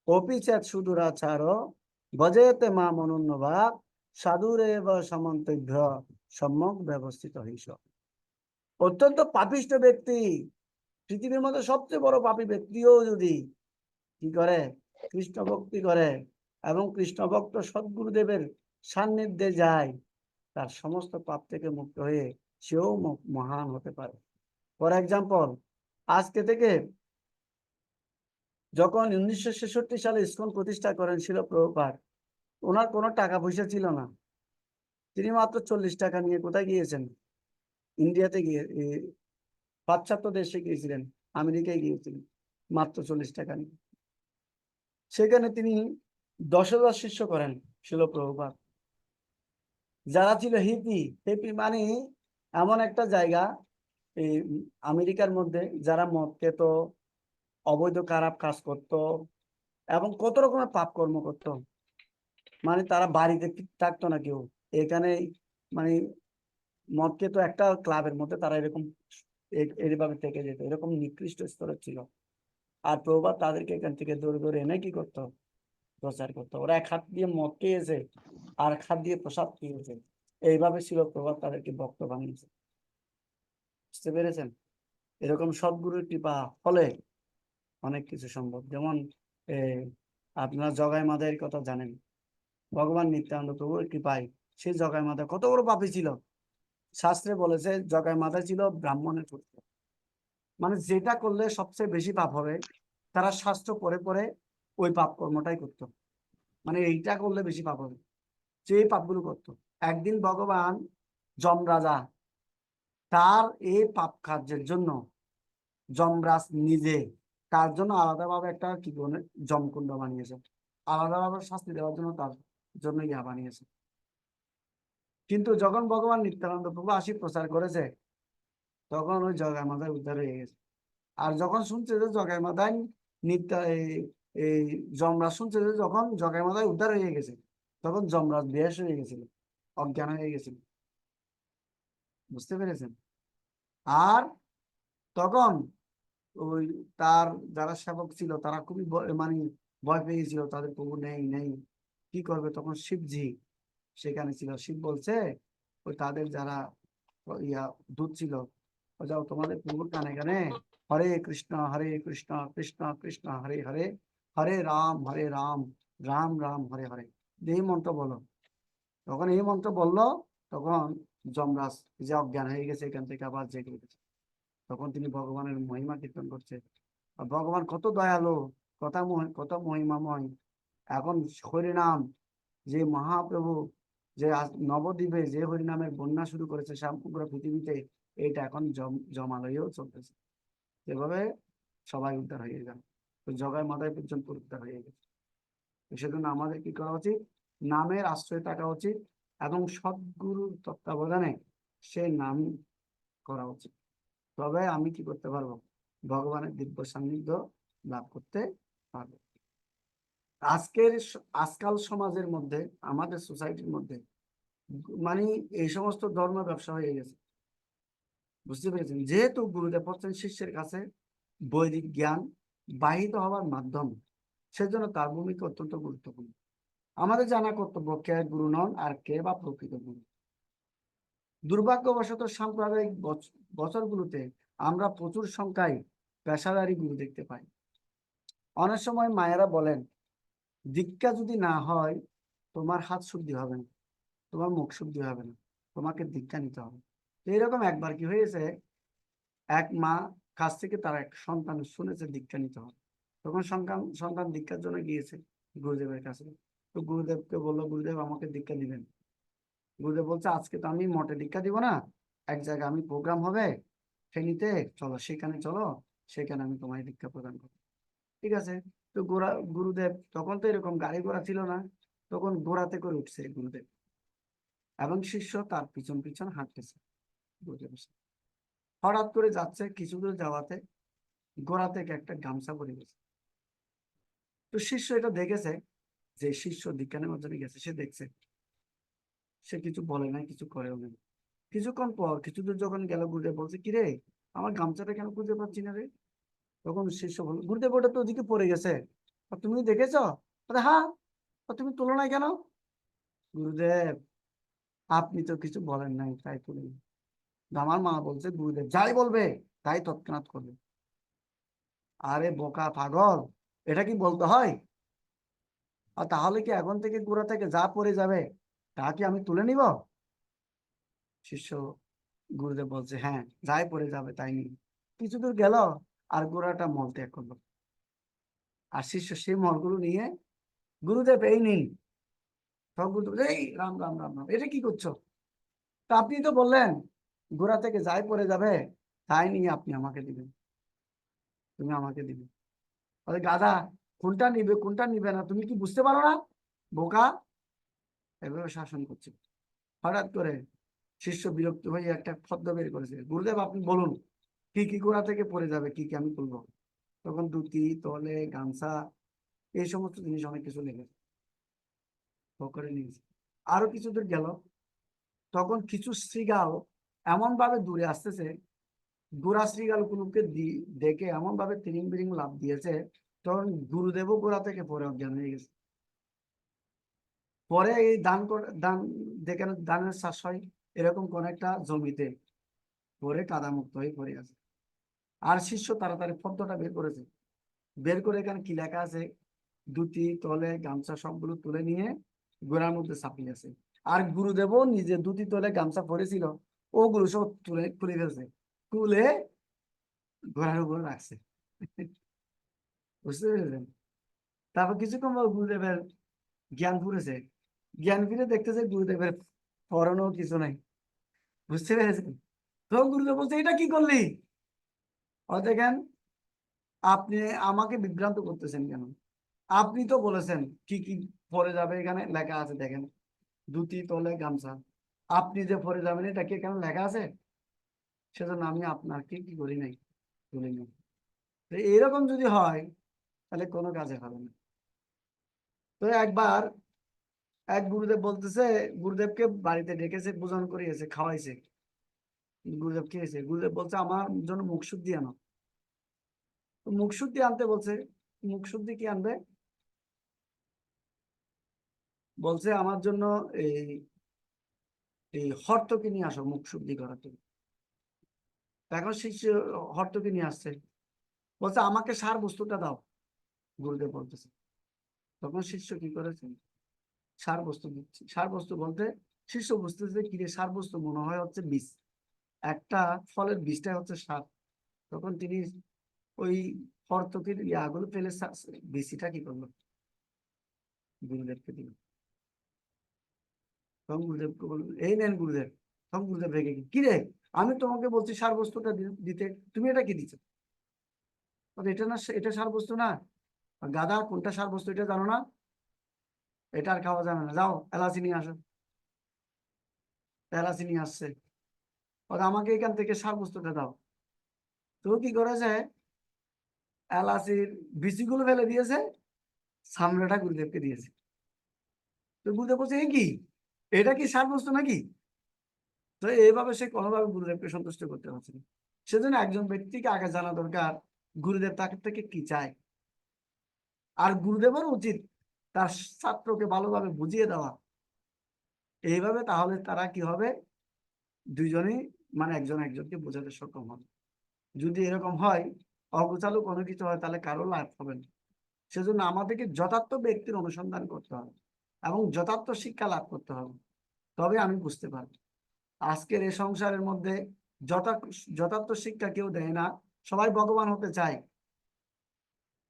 অপিচেত সুদূরাচার ভজেতে মা মনোন্নবাক সাধুরেব সমন্তভ্য সম্যক ব্যবস্থিত হইস। অত্যন্ত পাপিষ্ট ব্যক্তি, পৃথিবীর মধ্যে সবচেয়ে বড় পাপী ব্যক্তিও যদি কি করে, কৃষ্ণ ভক্তি করে এবং কৃষ্ণ ভক্ত সদ্গুরুদেবের সান্নিধ্যে যায়, তার সমস্ত পাপ থেকে মুক্ত হয়ে সেও মহান হতে পারে। ফর এক্সাম্পল, আজকে থেকে যখন 1966 সালে ইসকন প্রতিষ্ঠা করেন শিল প্রভুপাদ, ওনার কোনো টাকা পয়সা ছিল না। তিনি মাত্র 40 টাকা নিয়ে কোথায় গিয়েছেন? ইন্ডিয়াতে গিয়ে পাশ্চাত্য দেশে গিয়েছিলেন, আমেরিকায় গিয়েছিলেন মাত্র 40 টাকা নিয়ে। সেখানে তিনি 10,000 শিষ্য করেন শিল প্রভুপাদ। যারা ছিল হিপি, হিপি মানে এমন একটা জায়গা এই আমেরিকার মধ্যে যারা মদ খেত, অবৈধ খারাপ কাজ করত এবং কত রকমের পাপ কর্ম করত। মানে তারা বাড়িতে থাকতো না কেউ, এখানে মানে মদ খেত একটা ক্লাবের মধ্যে, তারা এরকম এইভাবে থেকে যেত, এরকম নিকৃষ্ট স্তরের ছিল। আর প্রভুপাদ তাদেরকে এখান থেকে দৌড়ে দৌড়ে এনে কি করতো, প্রচার করতো। ওরা এক হাত দিয়ে মদ খেয়েছে আর এক হাত দিয়ে প্রসাদ খেয়েছে, এইভাবে ছিল প্রভুপাদ তাদেরকে ভক্ত বানিয়েছে। বুঝতে পেরেছেন? এরকম সদ্গুরুর কৃপা ফলে অনেক কিছু সম্ভব। যেমন আপনারা জগাই মাদাইয়ের কথা জানেন, ভগবান নিত্যানন্দ প্রভুর কৃপায় সেই জগাই মাদা কত বড় পাপী ছিল। শাস্ত্রে বলেছে জগাই মাদা ছিল ব্রাহ্মণের পুত্র। মানে যেটা করলে সবচেয়ে বেশি পাপ হবে, তারা শাস্ত্র পড়ে পড়ে ওই পাপ কর্মটাই করতো। মানে এইটা করলে বেশি পাপ হবে, যে পাপগুলো করতো। একদিন ভগবান যমরাজা তার এই পাপ কার্যের জন্য যমরাজ নিজে তার জন্য আলাদাভাবে একটা কি বলে যমকুণ্ড বানিয়েছে, আলাদাভাবে শাস্তি দেওয়ার জন্য তার জন্য ইয়া বানিয়েছে। কিন্তু যখন ভগবান নিত্যানন্দ প্রভু আসি প্রচার করেছে, তখন ওই জগাই মাদায় উদ্ধার হয়ে গেছে। আর যখন শুনছে যে জগাই মাদায় এই যমরাজ শুনছে যে যখন জগাই মাদায় উদ্ধার হয়ে গেছে, তখন যমরাজ বেহুশ হয়ে গেছিল, অজ্ঞান হয়ে গেছিল। বুঝতে পেরেছেন? আর তখন ওই তার যারা সেবক ছিল তারা খুবই মানে ভয় পেয়ে গেছিল, তাদের প্রভু নেই নেই, কি করবে? তখন শিবজি সেখানে ছিল। শিব বলছে ওই তাদের যারা ইয়া দূত ছিল, যাও তোমাদের প্রভুর কানে কানে হরে কৃষ্ণ কৃষ্ণ কৃষ্ণ হরে হরে, হরে রাম রাম রাম হরে হরে, এই মন্ত্র বলো। তখন এই মন্ত্র বললো, তখন যমরাজ যে অজ্ঞান হয়ে গেছে এখান থেকে আবার জেগে উঠেছে। তখন তিনি ভগবানের মহিমা কীর্তন করছে। আর ভগবান কত দয়ালু, কত মহিমাময়। এখন হরিনাম যে মহাপ্রভু যে নবদ্বীপে যে হরিনামের বন্যা শুরু করেছে সমগ্র পৃথিবীতে, এইটা এখন জমালয়েও চলতেছে। এভাবে সবাই উদ্ধার হয়ে যান, তো জগাই মাথায় পর্যন্ত উদ্ধার হয়ে গেছে। সেজন্য আমাদের কি করা উচিত? নামের আশ্রয় থাকা উচিত এবং সদ্গুরুর তত্ত্বাবধানে সে নাম করা উচিত। তবে আমি কি করতে পারবো? ভগবানের দিব্য সান্নিধ্য লাভ করতে পারবো। আজকাল সমাজের মধ্যে, আমাদের সোসাইটির মধ্যে মানে এই সমস্ত ধর্ম ব্যবসা হয়ে গেছে। বুঝতে পেরেছেন? যেহেতু গুরুদেব হচ্ছেন শিষ্যের কাছে বৈদিক জ্ঞান বাহিত হওয়ার মাধ্যম, সেজন্য তার ভূমিকা অত্যন্ত গুরুত্বপূর্ণ। আমাদের জানা কর্তব্য কে গুরু নন আর কে বা প্রকৃত গুরু। দুর্ভাগ্যবশত সাম্প্রদায়িক বছরগুলোতে আমরা প্রচুর সংখ্যায় পেশাদারি গুরু দেখতে পাই। অনেক সময় মায়েরা বলেন, দীক্ষা যদি না হয় তোমার হাত শুদ্ধি হবে না, তোমার মুখ শুদ্ধি হবে না, তোমাকে দীক্ষা নিতে হবে। এইরকম একবার কি হয়েছে, এক মা কাছ থেকে তার এক সন্তান শুনেছে দীক্ষা নিতে হবে। তখন সন্তান দীক্ষার জন্য গিয়েছে গুরুদেবের কাছে। তো গুরুদেবকে বললো, গুরুদেব আমাকে দীক্ষা দিবেন। গুরুদেব বলছে, আজকে তো আমি মঠে দীক্ষা দিব না, এক জায়গায় আমি প্রোগ্রাম হবে ফেনীতে, চলো সেখানে চলো, সেখানে আমি তোমায় দীক্ষা প্রদান করবো। ঠিক আছে। তো গুরুদেব তখন তো এরকম গাড়ি ঘোড়া ছিল না, তখন ঘোড়াতে করে উঠছে গুরুদেব এবং শিষ্য তার পিছন পিছন হাঁটতেছে গুরুদেবের সাথে। হঠাৎ করে যাচ্ছে, কিছু দূর যাওয়াতে গোড়া থেকে একটা গামছা পরে গেছে। তো শিষ্য এটা দেখেছে, যে শিষ্য দীক্ষা নেওয়ার জন্য গেছে, সে দেখছে, সে কিছু বলে নাই, কিছু করেও নাই। কিছুক্ষণ পর কিছু দূর যখন গেল, গুরুদেব বলছে, কিরে আমার গামছাটা কেন খুঁজে পাচ্ছি না রে? তখন শিষ্য বলল, গুরুদেব ওটা তো ওদিকে পড়ে গেছে, আর তুমি দেখেছ? বলে, হ্যাঁ। তুমি তুলো নাই কেন? গুরুদেব আপনি তো কিছু বলেন নাই, তাই তুলি। আমার মা বলছে গুরুদেব যাই বলবে তাই তৎক্ষণাৎ করবে। আরে বোকা পাগল, এটা কি বলতে হয়? আর তাহলে কি এখন থেকে গোড়া থেকে যা পড়ে যাবে তা কি আমি তুলে নিব? শিষ্য গুরুদেব বলছে, হ্যাঁ যাই পড়ে যাবে তাই নিন। কিছু দূর গেল আর গোড়াটা মল ত্যাগ করলো। আর শিষ্য সেই মলগুলো নিয়ে, গুরুদেব এই নিন। তখন গুরুদেব বলছে, এই রাম রাম রাম রাম, এটা কি করছো? তা আপনি তো বললেন গোড়া থেকে যাই পড়ে যাবে তাই নিয়ে আপনি আমাকে দিবেন, তুমি আমাকে দিবে। বলে, গাধা, কোনটা নিবে কোনটা নিবে না তুমি কি বুঝতে পারো না? বোকা। এভাবে শাসন করছে। হঠাৎ করে শিষ্য বিরক্ত হয়ে একটা ফদ্দ বের করেছে, গুরুদেব আপনি বলুন কি কি গোড়া থেকে পড়ে যাবে, কি কি আমি তুলবো। তখন ধুতি, তলে, গামছা, এই সমস্ত জিনিস অনেক কিছু লেগেছে, করে নিয়েছে। আরো কিছু দূর গেল, তখন কিছু শৃগাল এমন ভাবে দূরে আসতেছে, গোড়া শৃগাল গুলোকে দেখে এমন ভাবে তিরিং বিরিং লাভ দিয়েছে, তখন গুরুদেবও গোড়া থেকে পরে অজ্ঞান হয়ে গেছে। পরে এই দান যেখানে দানের চাষ হয় এরকম কোন একটা জমিতে পরে কাদা মুক্ত হয়ে পড়ে আছে। আর শিষ্য তাড়াতাড়ি ফর্দটা বের করেছে, বের করে এখানে কি লেখা আছে, ধুতি, তলে, গামছা সবগুলো তুলে নিয়ে গোড়ার মধ্যে চাপিয়ে আছে। আর গুরুদেবও নিজে ধুতি, তলে, গামছা পরেছিল, ওগুলো সব তুলে খুলে ফেলছে, খুলে ঘোড়ার উপর রাখছে। বুঝতে পেরেছেন? তারপর কিছুক্ষণ পর গুরুদেবের জ্ঞান ফুরেছে, জ্ঞান ফিরে দেখতেছে গুরুদেবের পরনও কিছু নাই। বুঝতে পেরেছেন? তো গুরুদেব বলছে, এটা কি করলি? দেখেন আপনি আমাকে বিভ্রান্ত করতেছেন কেন? আপনি তো বলেছেন কি কি পরে যাবে, এখানে লেখা আছে দেখেন, ধুতি, তলে, গামছা। আপনি যে পরে যাবেন এটা কি এখানে লেখা আছে? সেজন্য আমি আপনাকে কি করি নাই, তুলি নাই। এরকম যদি হয় তাহলে কোনো কাজে হবে না। তো একবার এক গুরুদেব বলতেছে, গুরুদেবকে বাড়িতে ডেকেছে, বোঝানো করিয়েছে, খাওয়াইছে। গুরুদেব খেয়েছে, গুরুদেব বলছে আমার জন্য মুখ শুদ্ধি আনো। মুখ শুদ্ধি আনতে বলছে। মুখ শুদ্ধি কি আনবে? বলছে আমার জন্য এই এই হর্তকে নিয়ে আসো মুখ শুদ্ধি করার জন্য। এখন শিষ্য হর্তকে নিয়ে আসছে, বলছে আমাকে সার বস্তুটা দাও। গুরুদেব বলতেছে। তখন শিষ্য কি করেছে, সার বস্তু দিচ্ছে। সার বস্তু বলতে শিষ্য বুঝতেছে কি রে, সার বস্তু মনে হয় হচ্ছে বীজ, একটা ফলের বীজটা হচ্ছে সার। তখন তিনি ওই হর্তকের ইয়াগুলো ফেলে বীজটা কি করলো, গুরুদেবকে দিল। তখন গুরুদেবকে বলল, এই নেন গুরুদেব। তখন গুরুদেব রেগে গেল, কি রে, আমি তোমাকে বলছি সার বস্তুটা দিতে, তুমি এটা কি দিচ্ছ? এটা না, এটা সার বস্তু না। গাধা, কোনটা সার বস্তু এটা জানো না? এটা আর খাওয়া যাবে না, যাও এলাচি নিয়ে আসো। এলাচি নিয়ে আসছে, আমাকে এখান থেকে সার বস্তুটা দাও। তো কি করেছে, এলাচির বিচিগুলো ফেলে দিয়েছে, সামনেটা গুরুদেবকে দিয়েছে। তো গুরুদেব বলছে, এই কি, এটা কি সার বস্তু নাকি? তো এইভাবে সে কোনোভাবে গুরুদেবকে সন্তুষ্ট করতে পারছে না। সেজন্য একজন ব্যক্তিকে আগে জানা দরকার গুরুদেব তাকে থেকে কি চায়। আর গুরুদেবের উচিত তার ছাত্রকে ভালোভাবে বুঝিয়ে দেওয়া। এইভাবে তাহলে তারা কি হবে, দুইজনেই মানে একজন একজনকে বোঝাতে সক্ষম হবে। যদি এরকম হয়, অগোছালো কোনো কিছু হয়, তাহলে কারো লাভ হবে না। সেজন্য আমাদেরকে যথার্থ ব্যক্তির অনুসন্ধান করতে হবে এবং যথার্থ শিক্ষা লাভ করতে হবে, তবে আমি বুঝতে পারবো। আজকের এই সংসারের মধ্যে যথার্থ শিক্ষা কেউ দেয় না, সবাই ভগবান হতে চায়,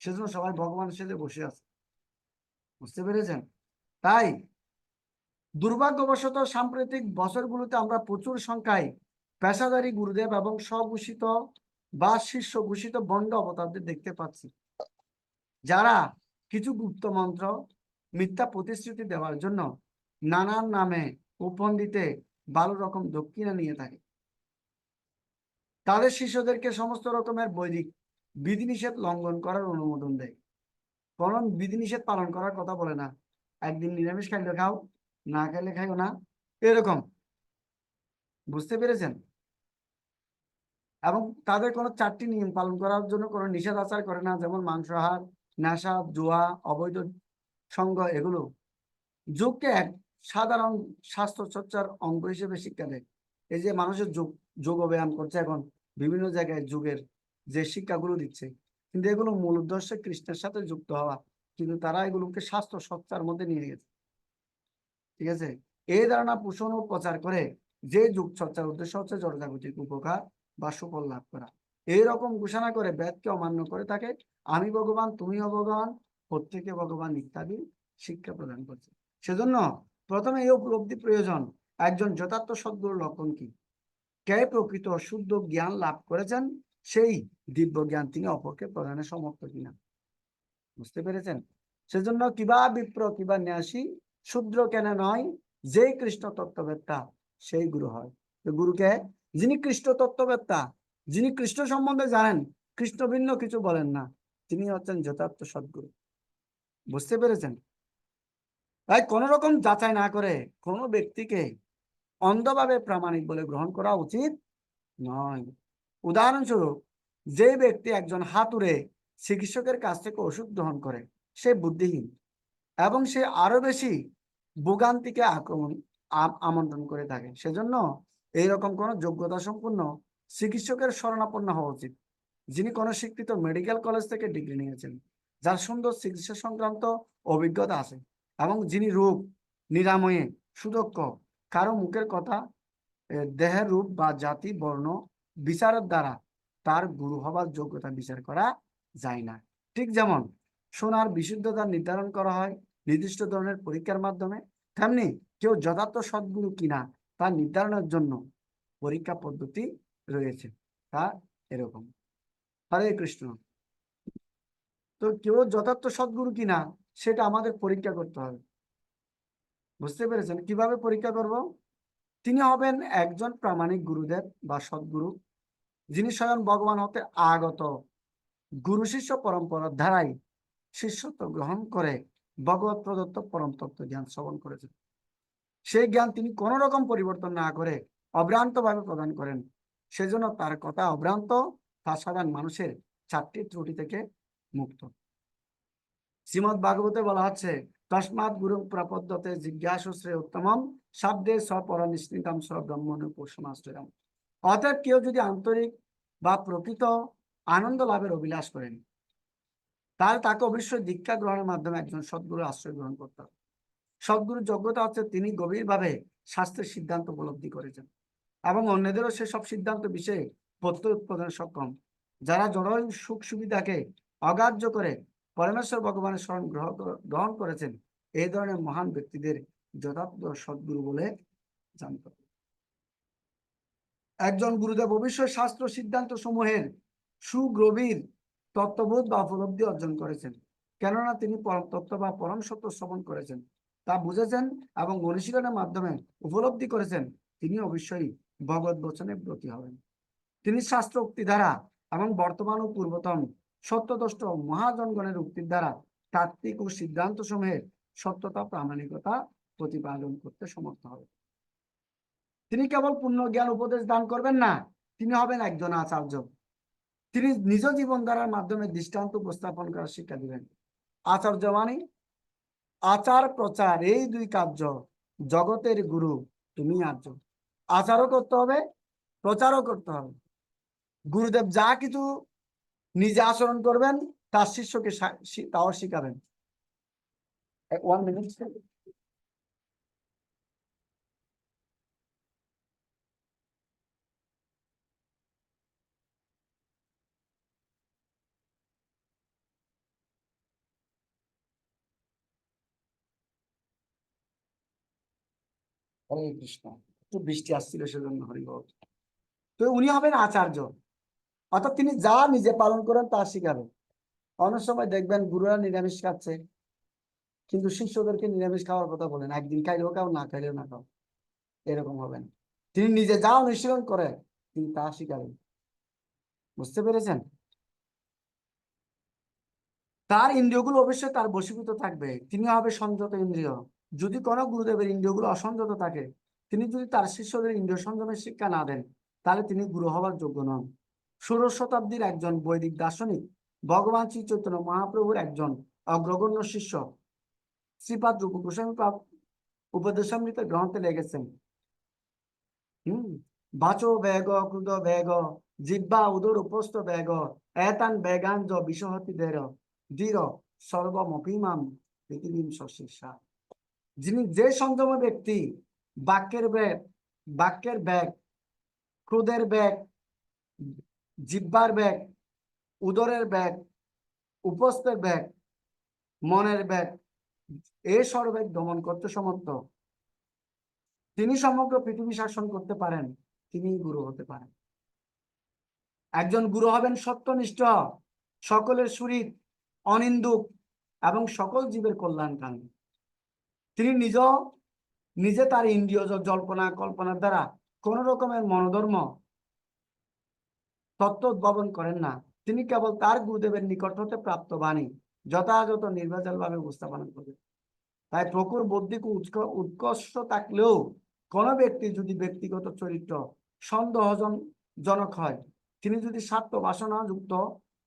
সেজন্য সবাই ভগবান সেজে বসে আছে। বুঝতে পেরেছেন? তাই দুর্ভাগ্যবশত সাম্প্রতিক বছরগুলোতে আমরা প্রচুর সংখ্যায় পেশাদারী গুরুদেব এবং স্বঘোষিত বা শিষ্য ঘোষিত বন্ড অবতারদের দেখতে পাচ্ছি, যারা কিছু গুপ্ত মন্ত্র মিথ্যা প্রতিশ্রুতি দেওয়ার জন্য নানান নামে উপন্দিতে ভালো রকম দক্ষিণা নিয়ে থাকে। তাদের শিষ্যদেরকে সমস্ত রকমের বৈদিক বিধিনিষেধ লঙ্ঘন করার অনুমোদন দেয়। কোন বিধিনিষেধ পালন করার কথা বলে না। একদিন নিরামিষ খাইলে খাও, না খাইলে খাইও না, এরকম। বুঝতে পেরেছেন? এবং তাদের কোনো 4টি নিয়ম পালন করার জন্য কোনো নিষেধাচার করে না, যেমন মাংসাহার, নেশা, জুয়া, অবৈধ সঙ্গ, এগুলো যোগকে এক সাধারণ স্বাস্থ্য চর্চার অঙ্গ হিসেবে শিক্ষা দেয়। এই যে মানুষের যোগ ব্যায়াম করছে এখন বিভিন্ন জায়গায়, যুগের যে শিক্ষাগুলো দিচ্ছে, কিন্তু এগুলো মূল উদ্দেশ্য কৃষ্ণের সাথে যুক্ত হওয়া, কিন্তু তারা এগুলোকে স্বাস্থ্য চর্চার মধ্যে নিয়ে গেছে। ঠিক আছে? এই ধারণা পোষণ ও প্রচার করে যে যুগ চর্চার উদ্দেশ্য হচ্ছে জনজাগতিক উপকার বা সুফল লাভ করা। এইরকম ঘোষণা করে বেদকে অমান্য করে থাকে আমি ভগবান, তুমিও ভগবান, প্রত্যেকে ভগবান ইত্যাদি শিক্ষা প্রদান করছে। সেজন্য প্রথমে এই উপলব্ধি প্রয়োজন, একজন যথার্থ সদ্গুরুর লক্ষণ কি, কে প্রকৃত শুদ্ধ জ্ঞান লাভ করেছেন, সেই দিব্য জ্ঞান তিনি অপরকে প্রদানে সমর্থ কিনা। বুঝতে পেরেছেন? সেজন্য কিবা বিপ্র কিবা ন্যাসী শূদ্র কেন নয়, যে কৃষ্ণ তত্ত্ববেত্তা সেই গুরু হয়। তো গুরুকে, যিনি কৃষ্ণ তত্ত্ববেত্তা, যিনি কৃষ্ণ সম্বন্ধে জানেন, কৃষ্ণ ভিন্ন কিছু বলেন না, তিনি হচ্ছেন যথার্থ সদ্গুরু। বুঝতে পেরেছেন? তাই কোন রকম যাচাই না করে কোনো ব্যক্তিকে অন্ধভাবে প্রামাণিক বলে গ্রহণ করা উচিত নয়। উদাহরণস্বরূপ, যে ব্যক্তি একজন হাতুড়ে চিকিৎসকের কাছ থেকে ওষুধ গ্রহণ করে, সে বুদ্ধিহীন এবং সে আরো বেশি ভোগান্তিকে আমন্ত্রণ করে থাকে। সেজন্য এইরকম কোন যোগ্যতা সম্পন্ন চিকিৎসকের শরণাপন্ন হওয়া উচিত, যিনি কোনো স্বীকৃত মেডিকেল কলেজ থেকে ডিগ্রি নিয়েছেন, যার সুন্দর চিকিৎসা সংক্রান্ত অভিজ্ঞতা আছে এবং যিনি রোগ নিরাময়ে সুদক্ষ। কারো মুখের কথা, দেহের রূপ বা জাতি বর্ণ বিচারের দ্বারা তার গুরু হবার যোগ্যতা বিচার করা যায় না। ঠিক যেমন সোনার বিশুদ্ধতা নির্ধারণ করা হয় নির্দিষ্ট ধরনের পরীক্ষার মাধ্যমে, তেমনি কেউ যথার্থ সদ্গুরু কিনা তা নির্ধারণের জন্য পরীক্ষা পদ্ধতি রয়েছে। তা এরকম। হরে কৃষ্ণ। তো কেউ যথার্থ সদ্গুরু কিনা সেটা আমাদের পরীক্ষা করতে হবে। বুঝতে পেরেছেন? কিভাবে পরীক্ষা করব? তিনি হবেন একজন প্রামাণিক গুরুদেব বা সদ্গুরু, যিনি স্বয়ং ভগবান হতে আগত, গুরু শিষ্য পরম্পরার ধারায় শিষ্যত্ব গ্রহণ করে ভগবত প্রদত্ত পরম তত্ত্ব জ্ঞান শ্রবণ করেছেন। সেই জ্ঞান তিনি কোন রকম পরিবর্তন না করে অভ্রান্ত ভাবে প্রদান করেন। সেজন্য তার কথা অভ্রান্ত, তার সাধারণ মানুষের 4টি ত্রুটি থেকে মুক্ত। শ্রীমদ্ ভাগবতে বলা হচ্ছে, তস্মাৎ গুরু প্রপদ্যতে জিজ্ঞাসু শ্রেয় উত্তমম শব্দে স্বপর নিষ্কৃতম স্বব্রহ্মণোপসমাশ্রয়ম। অতএব কেউ যদি আন্তরিক বা প্রকৃত আনন্দ লাভের অভিলাষ করেন, তাহলে তাকে অবশ্যই দীক্ষা গ্রহণের মাধ্যমে একজন সদ্গুরু আশ্রয় গ্রহণ করতে হবে। সদ্গুরুর যোগ্যতা হচ্ছে তিনি গভীরভাবে শাস্ত্রের সিদ্ধান্ত উপলব্ধি করেছেন এবং অন্যদেরও সেসব সিদ্ধান্ত বিষয়ে প্রত্যয় উৎপাদনে সক্ষম। যারা জড় সুখ সুবিধাকে অগ্রাহ্য করে পরমেশ্বর ভগবানের শরণ গ্রহণ করেছেন, এই ধরনের মহান ব্যক্তিদের যথার্থ সদ্গুরু বলে জানত। একজন গুরুদেব অবশ্যই শাস্ত্র সিদ্ধান্ত সমূহের সুগভীর তত্ত্ববোধ বা উপলব্ধি অর্জন করেছেন, কেননা তিনি পরম তত্ত্ব বা পরম সত্য শ্রবণ করেছেন, তা বুঝেছেন এবং অনুশীলনের মাধ্যমে উপলব্ধি করেছেন। তিনি অবশ্যই ভগবত বচনে ব্রতী হবেন। তিনি শাস্ত্র উক্তি দ্বারা এবং বর্তমান ও পূর্বতন সত্যদষ্ট মহাজনগণের উক্তির দ্বারা তাত্ত্বিক ও সিদ্ধান্ত সমূহের সত্যতা প্রামাণিকতা প্রতিপাদন করতে সমর্থ হবেন। তিনি কেবল পূর্ণ জ্ঞান উপদেশ দান করবেন না, তিনি হবেন একজন আচার্য। তিনি নিজ জীবন ধারার মাধ্যমে দৃষ্টান্ত উপস্থাপন করার শিক্ষা দিবেন। আচার্য মানে আচার প্রচার, এই 2 কার্য জগতের গুরু তুমি আর্য। আচারও করতে হবে, প্রচারও করতে হবে। গুরুদেব যা কিছু নিজে আচরণ করবেন, তার শিষ্যকে তাও শিখাবেন। 1 মিনিট। হরে কৃষ্ণ। একটু বৃষ্টি আসছিল সেজন্য হরিবল। তো উনি হবেন আচার্য, অর্থাৎ তিনি যা নিজে পালন করেন তা শিখাবেন। অনেক সময় দেখবেন গুরুরা নিরামিষ খাচ্ছে, কিন্তু শিষ্যদেরকে নিরামিষ খাওয়ার কথা বলেন, একদিন খাইলেও খাও, না খাইলেও না খাও, এরকম হবে না। তিনি নিজে যা অনুশীলন করে তিনি তা শিখাবেন। বুঝতে পেরেছেন? তার ইন্দ্রিয়গুলো অবশ্যই তার বশীভূত থাকবে, তিনি হবে সংযত ইন্দ্রিয়। যদি কোনো গুরুদেবের ইন্দ্রিয়গুলো অসংযত থাকে, তিনি যদি তার শিষ্যদের ইন্দ্রিয় সংযমের শিক্ষা না দেন, তাহলে তিনি গুরু হওয়ার যোগ্য নন। ষোড়শ শতাব্দীর একজন বৈদিক দার্শনিক, ভগবান শ্রী চৈতন্য মহাপ্রভুর একজন অগ্রগণ্য শিষ্য শ্রীপাদ রূপ গোস্বামী উপদেশামৃত গ্রন্থে লেগেছেন, বাচো বেগ ক্রুদ বেগ জিহ্বা উদর উপস্থ বেগ এতান বেগাঞ্জ বিশহতি ধীর সর্বমপিমাম পৃথিবীম শশিষা। যিনি যে সংযম ব্যক্তি বাক্যের ব্যাগ, ক্রোধের ব্যাগ, জিহ্বার ব্যাগ, উদরের ব্যাগ, উপস্থের ব্যাগ, মনের ব্যাগ, এই সর্বেগ দমন করতে সমর্থ, তিনি সমগ্র পৃথিবী শাসন করতে পারেন, তিনি গুরু হতে পারেন। একজন গুরু হবেন সত্যনিষ্ঠ, সকলের সুহৃদ, অনিন্দুক এবং সকল জীবের কল্যাণকামী। তিনি নিজে তার ইন্দ্রিয় জল্পনা কল্পনার দ্বারা কোন রকমের মনোধর্ম তত্ত্ব উদ্ভাবন করেন না। তিনি কেবল তার গুরুদেবের নিকট হতে প্রাপ্ত বাণী যথাযথ নির্ভেজাল ভাবে উপস্থাপন করেন। তাই প্রকুর বৌদ্ধিক উৎকর্ষ থাকলেও কোন ব্যক্তি যদি ব্যক্তিগত চরিত্র সন্দেহজনক হয়, তিনি যদি স্বার্থ বাসনা যুক্ত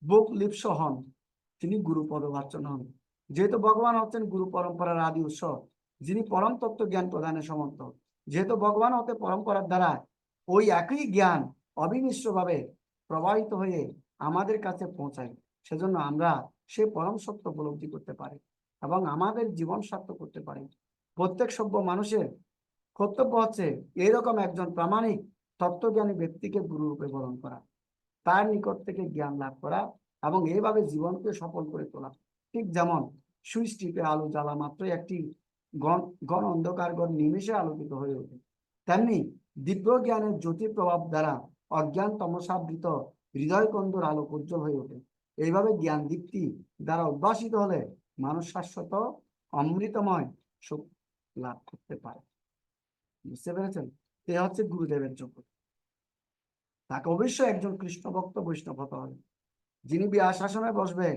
ভোগ লিপ্স হন, তিনি গুরু পদবাচ্য হন। যেহেতু ভগবান হচ্ছেন গুরু পরম্পরার আদি উৎস, যিনি পরম তত্ত্ব জ্ঞান প্রদানের সমর্থ, যেহেতু ভগবান হতে পরম্পরার দ্বারা ওই একই জ্ঞান অবিমিশ্রভাবে প্রবাহিত হয়ে আমাদের কাছে পৌঁছায়, সেজন্য আমরা সে পরম সত্য উপলব্ধি করতে পারি এবং আমাদের জীবন সার্থক করতে পারি। প্রত্যেক সভ্য মানুষের কর্তব্য হচ্ছে এরকম একজন প্রামাণিক তত্ত্বজ্ঞানী ব্যক্তিকে গুরু রূপে গ্রহণ করা, তার নিকট থেকে জ্ঞান লাভ করা এবং এইভাবে জীবনকে সফল করে তোলা। ঠিক যেমন সুইচ টিপে আলো জ্বালা মাত্রই একটি ঘন অন্ধকার ঘর নিমেষে আলোকিত হয়ে ওঠে, তেমনি দিব্য জ্ঞানের জ্যোতির প্রভাব দ্বারা অজ্ঞান তমসাবৃত হৃদয় কন্দর আলোক উজ্জ্বল হয়ে ওঠে। এইভাবে জ্ঞান দীপ্তি দ্বারা উদ্ভাসিত হলে মানুষ শাশ্বত অমৃতময় সুখ লাভ করতে পারে। বুঝতে পেরেছেন? এ হচ্ছে গুরুদেবের যোগ্যতা। তাকে অবশ্যই একজন কৃষ্ণ ভক্ত বৈষ্ণব হতে হবে। যিনি বিহার শাসনে বসবে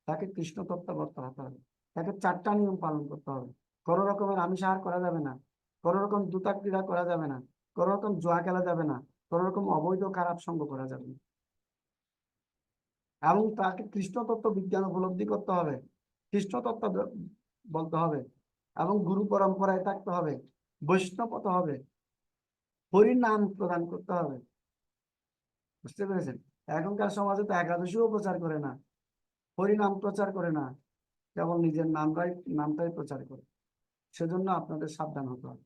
তাকে কৃষ্ণ তত্ত্ববর্ত হতে হবে, তাকে 4টা নিয়ম পালন করতে হবে। কোনো রকমের আমিষ আহার করা যাবে না, কোনো রকম দুতা ক্রীড়া করা যাবে না, কোনো রকম জুয়া খেলা যাবে না, কোনো রকম অবৈধ খারাপ সঙ্গ করা যাবে না, এবং তাকে কৃষ্ণ তত্ত্ব বিজ্ঞান উপলব্ধি করতে হবে, কৃষ্ণ তত্ত্ব বলতে হবে এবং গুরু পরম্পরায় থাকতে হবে, বৈষ্ণব হতে হবে, হরির নাম প্রদান করতে হবে। বুঝতে পেরেছেন? এখনকার সমাজে তো একাদশীও প্রচার করে না, হরি নাম প্রচার করে না, কেবল নিজের নামটাই প্রচার করে। সেজন্য আপনাদের সাবধান হতে হবে।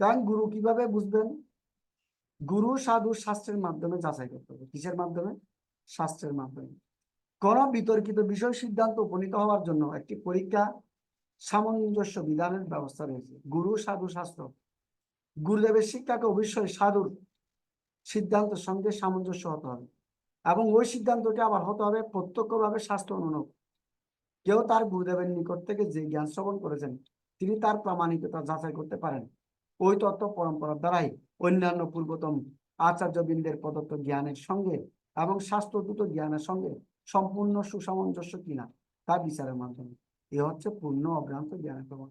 কারণ গুরু কিভাবে বুঝবেন? গুরু সাধু শাস্ত্রের মাধ্যমে যাচাই করতে হবে। কিসের মাধ্যমে? শাস্ত্রের মাধ্যমে। কোন বিতর্কিত বিষয় সিদ্ধান্ত উপনীত হওয়ার জন্য একটি পরীক্ষা সামঞ্জস্য বিধানের ব্যবস্থা রয়েছে। গুরু সাধু শাস্ত্র, গুরুদেবের শিক্ষাকে অবশ্যই সাধুর সিদ্ধান্তের সঙ্গে সামঞ্জস্য হতে হবে এবং ওই সিদ্ধান্তটি আবার হতে হবে প্রত্যক্ষভাবে শাস্ত্র অনুরূপ। কেউ তার গুরুদেবের নিকট থেকে যে জ্ঞান শ্রবণ করেছেন তিনি তার প্রামাণিকতা যাচাই করতে পারেন ওই তত্ত্ব পরম্পরার দ্বারাই অন্যান্য পূর্বতম আচার্যবৃন্দের প্রদত্ত জ্ঞানের সঙ্গে এবং শাস্ত্রদূত জ্ঞানের সঙ্গে সম্পূর্ণ সুসামঞ্জস্য কিনা তা বিচারের মাধ্যমে। এ হচ্ছে পূর্ণ অভ্রান্ত জ্ঞানের প্রমাণ।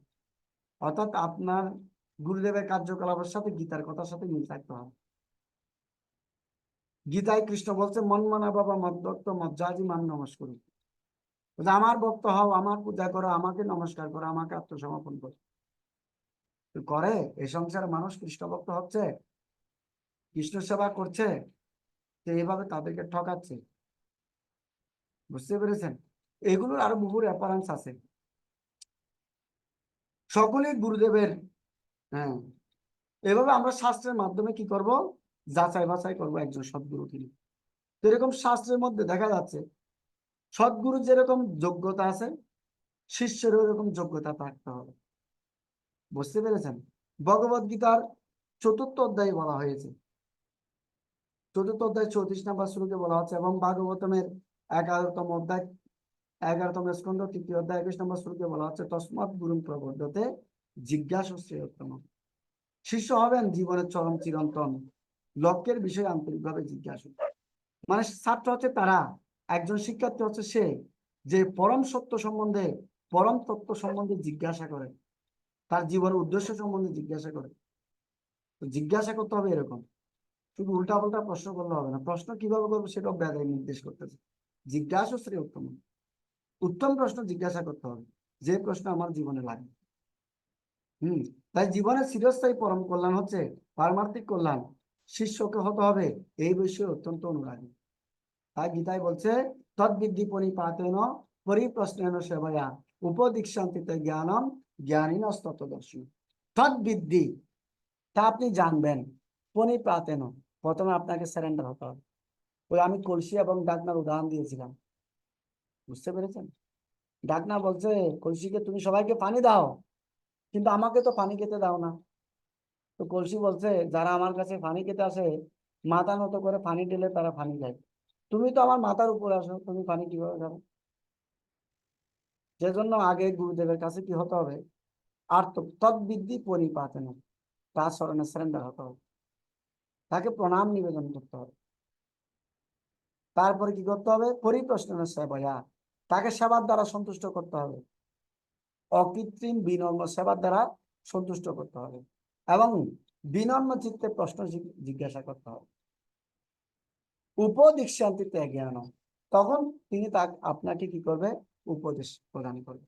অর্থাৎ আপনার গুরুদেবের কার্যকলাপের সাথে গীতার কথার সাথে মিল থাকতে হবে। গীতায় কৃষ্ণ বলছে মন মানা বাবা মদ্ভক্ত মজ্জাজি মান নমস্কার, আমার ভক্ত হও, আমার পূজা করো, আমাকে নমস্কার করো, আমাকে আত্মসমর্পণ করো। করে এই সংসারে মানুষ কৃষ্ণ ভক্ত হচ্ছে, কৃষ্ণ সেবা করছে, তো এইভাবে তাদেরকে ঠকাচ্ছে। বুঝতে পেরেছেন? এগুলোর আরো বহু রেফারেন্স আছে। সকলেই গুরুদেবের, হ্যাঁ, এভাবে আমরা শাস্ত্রের মাধ্যমে কি করব? যাচাই বাছাই করবো একজন সদ্গুরু কিনা। তো এরকম শাস্ত্রের মধ্যে দেখা যাচ্ছে সদ্গুরু যেরকম যোগ্যতা আছে শিষ্যেরও এরকম যোগ্যতা থাকতে হবে। বুঝতে পেরেছেন? ভগবদ গীতার 4র্থ অধ্যায়ে বলা হয়েছে, 4র্থ অধ্যায় 34 নম্বর শ্লোকে বলা হচ্ছে এবং ভাগবতমের 11তম অধ্যায় 11তম স্কন্ধ 3য় অধ্যায় 21 নম্বর শ্লোকে বলা হচ্ছে তস্মাৎ গুরুম প্রবর্ধতে জিজ্ঞাসু শ্রেয়োত্তম। শিষ্য হবেন জীবনের চরম চিরন্তন, লক্ষ্যের বিষয়ে আন্তরিকভাবে জিজ্ঞাসু। মানে ছাত্র হচ্ছে তারা, একজন শিক্ষার্থী হচ্ছে সে যে পরম সত্য সম্বন্ধে, পরম তত্ত্ব সম্বন্ধে জিজ্ঞাসা করে, তার জীবনের উদ্দেশ্য সম্বন্ধে জিজ্ঞাসা করে। তো জিজ্ঞাসা করতে হবে এরকম, শুধু উল্টা পাল্টা প্রশ্ন করলে হবে না। প্রশ্ন কিভাবে করবো সেটাও বেদায় নির্দেশ করতেছে। জিজ্ঞাসা শ্রেয় উত্তম, উত্তম প্রশ্ন জিজ্ঞাসা করতে হবে, যে প্রশ্ন আমার জীবনে লাগে। তাই জীবনের চিরস্থায়ী পরম কল্যাণ হচ্ছে পারমার্থিক কল্যাণ। শিষ্যকে হতে হবে এই বিষয়ে অত্যন্ত অনুরাগী। তাই গীতায় বলছে তদ্বিদ্ধি পরিপাতেন পরিপ্রশ্নেন সেবয়া উপদীক্ষান্তিতে জ্ঞানম জ্ঞানীনস্তত্ত্বদর্শী। তদ্বিদ্ধি, তা আপনি জানবেন, পরিপ্রাতেন, প্রথমে আপনাকে সারেন্ডার হতে হবে। ওই আমি কলসি এবং ডাকনার উদাহরণ দিয়েছিলাম, বুঝতে পেরেছেন? ডাকনা বলছে কলসিকে তুমি সবাইকে পানি দাও, কিন্তু আমাকে তো পানি খেতে দাও না। তো কলসি বলছে যারা আমার কাছে পানি খেতে আসে মাথা নত করে পানি দিলে তারা পানি খায়, তুমি তো আমার মাথার উপরে আসো, তুমি পানি কিভাবে খাবে? সেজন্য আগে গুরুদেবের কাছে কি হতে হবে? তদ্বিদ্ধি পরিপাতেন, তার স্মরণে সারেন্ডার হতে হবে, তাকে প্রণাম নিবেদন করতে হবে। তারপরে কি করতে হবে? পরিপ্রশ্নের সেবয়া, তাকে সেবার দ্বারা সন্তুষ্ট করতে হবে, অকৃত্রিম বিনম্র সেবার দ্বারা সন্তুষ্ট করতে হবে, এবং বিনম্র চিত্তে প্রশ্ন জিজ্ঞাসা করতে হবে। উপদীক্ষান্তিতে জ্ঞান, তখন তিনি আপনাকে কি করবে? উপদেশ প্রদান করবে।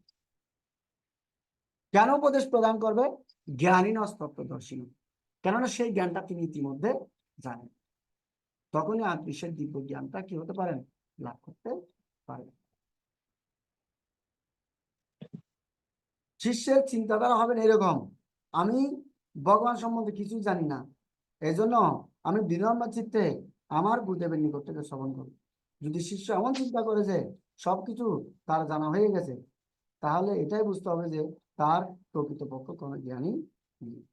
কেন উপদেশ প্রদান করবে? জ্ঞানী নস্তত্ত্বদর্শী, কেননা সেই জ্ঞানটা তিনি ইতিমধ্যে জানেন। তখনই আদৃশ্যের দিব্য জ্ঞানটা কি হতে পারেন? লাভ করতে পারেন। শিষ্যের চিন্তাধারা হবেন এরকম, আমি ভগবান সম্বন্ধে কিছুই জানি না, এজন্য আমি বিনম্র চিত্তে আমার গুরুদেবের নিকট থেকে শ্রবণ করি। যদি শিষ্য এমন চিন্তা করে যে সবকিছু তার জানা হয়ে গেছে, তাহলে এটাই বুঝতে হবে যে তার প্রকৃতপক্ষ কোনো জ্ঞানী নেই।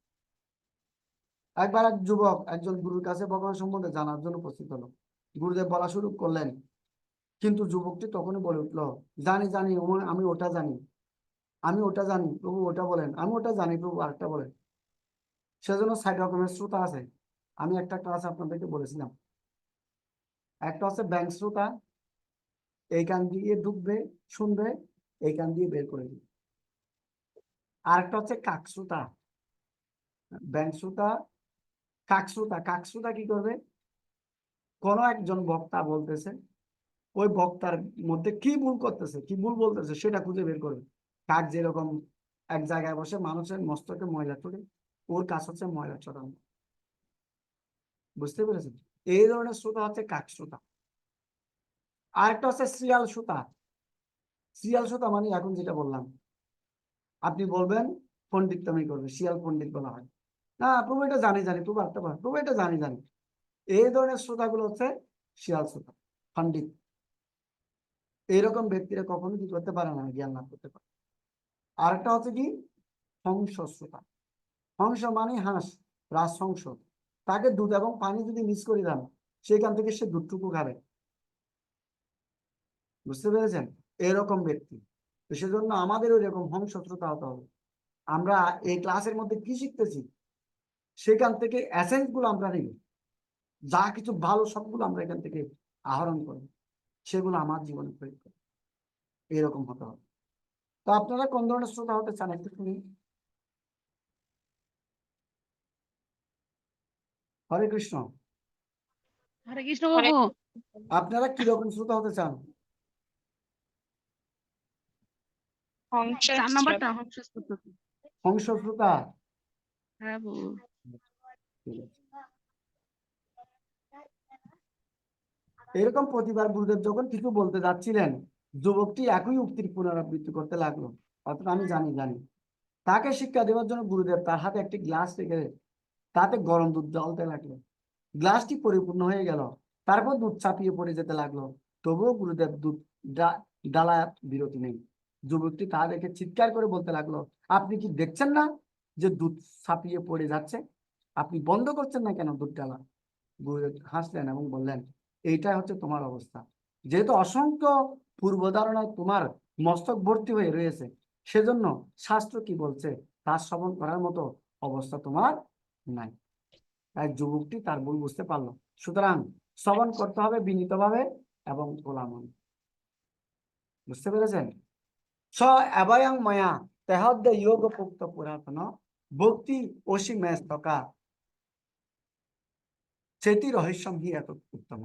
একবার এক যুবক একজন গুরুর কাছে ভগবান সম্বন্ধে জানার জন্য উপস্থিত হলো। গুরুদেব বলা শুরু করলেন, কিন্তু যুবকটি তখনই বলে উঠলো, জানি জানি, আমি ওটা জানি, আমি ওটা জানি প্রভু, ওটা বলেন, আমি ওটা জানি প্রভু, আরেকটা বলেন। সেজন্য 6 রকমের শ্রোতা আছে। আমি একটা ক্লাস আপনাদেরকে বলেছিলাম, একটা হচ্ছে ব্যাংক শ্রোতা, এই কান দিয়ে ঢুকবে, শুনবে, এই কান দিয়ে বের করে দিবে। আরেকটা হচ্ছে কাকশ্রোতা। ব্যাংক শ্রোতা, কাকশ্রোতা। কাকশ্রোতা কি করবে? কোন একজন বক্তা বলতেছে, ওই বক্তার মধ্যে কি ভুল করতেছে, কি ভুল বলতেছে সেটা খুঁজে বের করবে। কাক যেরকম এক জায়গায় বসে মানুষের মস্তকে ময়লা তোলে, ওর কাজ হচ্ছে ময়লা চড়ানো। বুঝতে পেরেছেন? এই ধরনের শ্রোতা হচ্ছে কাক শ্রোতা। আরেকটা হচ্ছে শ্রিয়াল শ্রোতা। শ্রিয়াল শ্রোতা মানে এখন যেটা বললাম, আপনি বলবেন পণ্ডিতমি করবে, শিয়াল পণ্ডিত বলা হয় না, প্রভু এটা জানি জানি, প্রভু আরেকটা বলেন, প্রভু এটা জানি জানি। এই ধরনের শ্রোতাগুলো হচ্ছে শিয়াল শ্রোতা, পণ্ডিত। এইরকম ব্যক্তিরা কখনো কি করতে পারে না? জ্ঞান লাভ করতে পারে। আরেকটা হচ্ছে কি? হংস শ্রোতা। হংস মানে হাঁস, রাজহংস। তাকে দুধ এবং পানি যদি মিক্স করে দেন, সেখান থেকে সে দুধটুকু খাবে। বুঝতে পেরেছেন? এরকম ব্যক্তি। তো সেজন্য আমাদের ওই রকম হংস শ্রোতা হতে হবে। আমরা এই ক্লাসের মধ্যে কি শিখতেছি, সেখান থেকে এসেন্স গুলো আমরা নিব, যা কিছু ভালো সবগুলো আমরা এখান থেকে আহরণ করব, সেগুলো আমার জীবনে প্রয়োগ করব। এরকম হতে হবে। তো আপনারা কোন ধরনের শ্রোতা হতে চান একটু শুনি। হরে কৃষ্ণ। হরে কৃষ্ণ বাবু। আপনারা কিরকম শ্রোতা হতে চান? 4 নাম্বারটা হংস শ্রোতা। হংস শ্রোতা। হ্যাঁ বাবু। ঠিক আছে। এরকম প্রতিবার গুরুদেব যখন কিছু বলতে যাচ্ছিলেন, যুবকটি একই উক্তির পুনরাবৃত্তি করতে লাগলো, অর্থাৎ আমি জানি জানি। তাকে শিক্ষা দেওয়ার জন্য গুরুদেব তার হাতে একটি গ্লাস রেখে তাতে গরম দুধ জ্বলতে লাগলো। গ্লাসটি পরিপূর্ণ হয়ে গেল, তারপর দুধ ছাপিয়ে পড়ে যেতে লাগলো। তবুও গুরুদেব দুধ ডালা বিরতি নেই। যুবকটি তা দেখে চিৎকার করে বলতে লাগলো, আপনি কি দেখছেন না যে দুধ ছাপিয়ে পড়ে যাচ্ছে? আপনি বন্ধ করছেন না কেন দুধ ডালা? গুরুদেব হাসলেন এবং বললেন, এইটাই হচ্ছে তোমার অবস্থা। যেহেতু অসংখ্য পূর্ব ধারণায় তোমার মস্তক ভর্তি হয়ে রয়েছে, সেজন্য শাস্ত্র কি বলছে তা শ্রবণ করার মতো অবস্থা তোমার নাই। তাই যুবকটি তার ভুল বুঝতে পারলো। সুতরাং শ্রবণ করতে হবে বিনীতভাবে এবং খোলা মন। বুঝতে পেরেছেন? স অভয়ং ময়া তেহদ্য যোগ পুক্ত পুরাতন ভক্তি অসি মেস তকা চেতি রহস্যম হি এত উত্তম।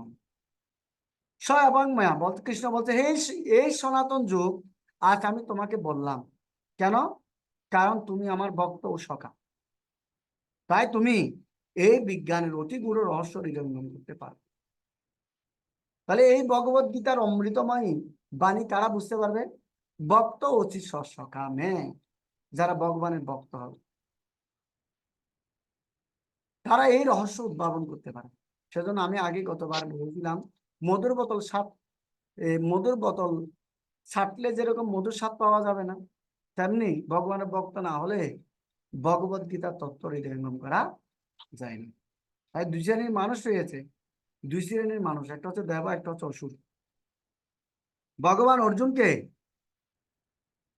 স এবং ময়া বলতে কৃষ্ণ বলছে, হে এই সনাতন যুগ আজ আমি তোমাকে বললাম। কেন? কারণ তুমি আমার ভক্ত ও সখা, তাই তুমি এই বিজ্ঞানের অতি গূঢ় রহস্য হৃদয়ঙ্গম করতে পারো। তাহলে এই ভগবত গীতার অমৃতময়ী বাণী কারা বুঝতে পারবে? ভক্ত অতি সখা মে, যারা ভগবানের ভক্ত হবে তারা এই রহস্য উদ্ভাবন করতে পারে। সেজন্য আমি আগে গতবার বলেছিলাম, মধুর বোতল মধুর বোতল ছাটলে যেরকম মধুর স্বাদ পাওয়া যাবে না, তেমনি ভগবানের ভক্ত না হলে ভগবত গীতার তত্ত্ব হৃদয়ঙ্গম করা যায় না। তাই দুই শ্রেণীর মানুষ রয়েছে, দুই শ্রেণীর মানুষ, একটা হচ্ছে দেব, একটা হচ্ছে অসুর। ভগবান অর্জুনকে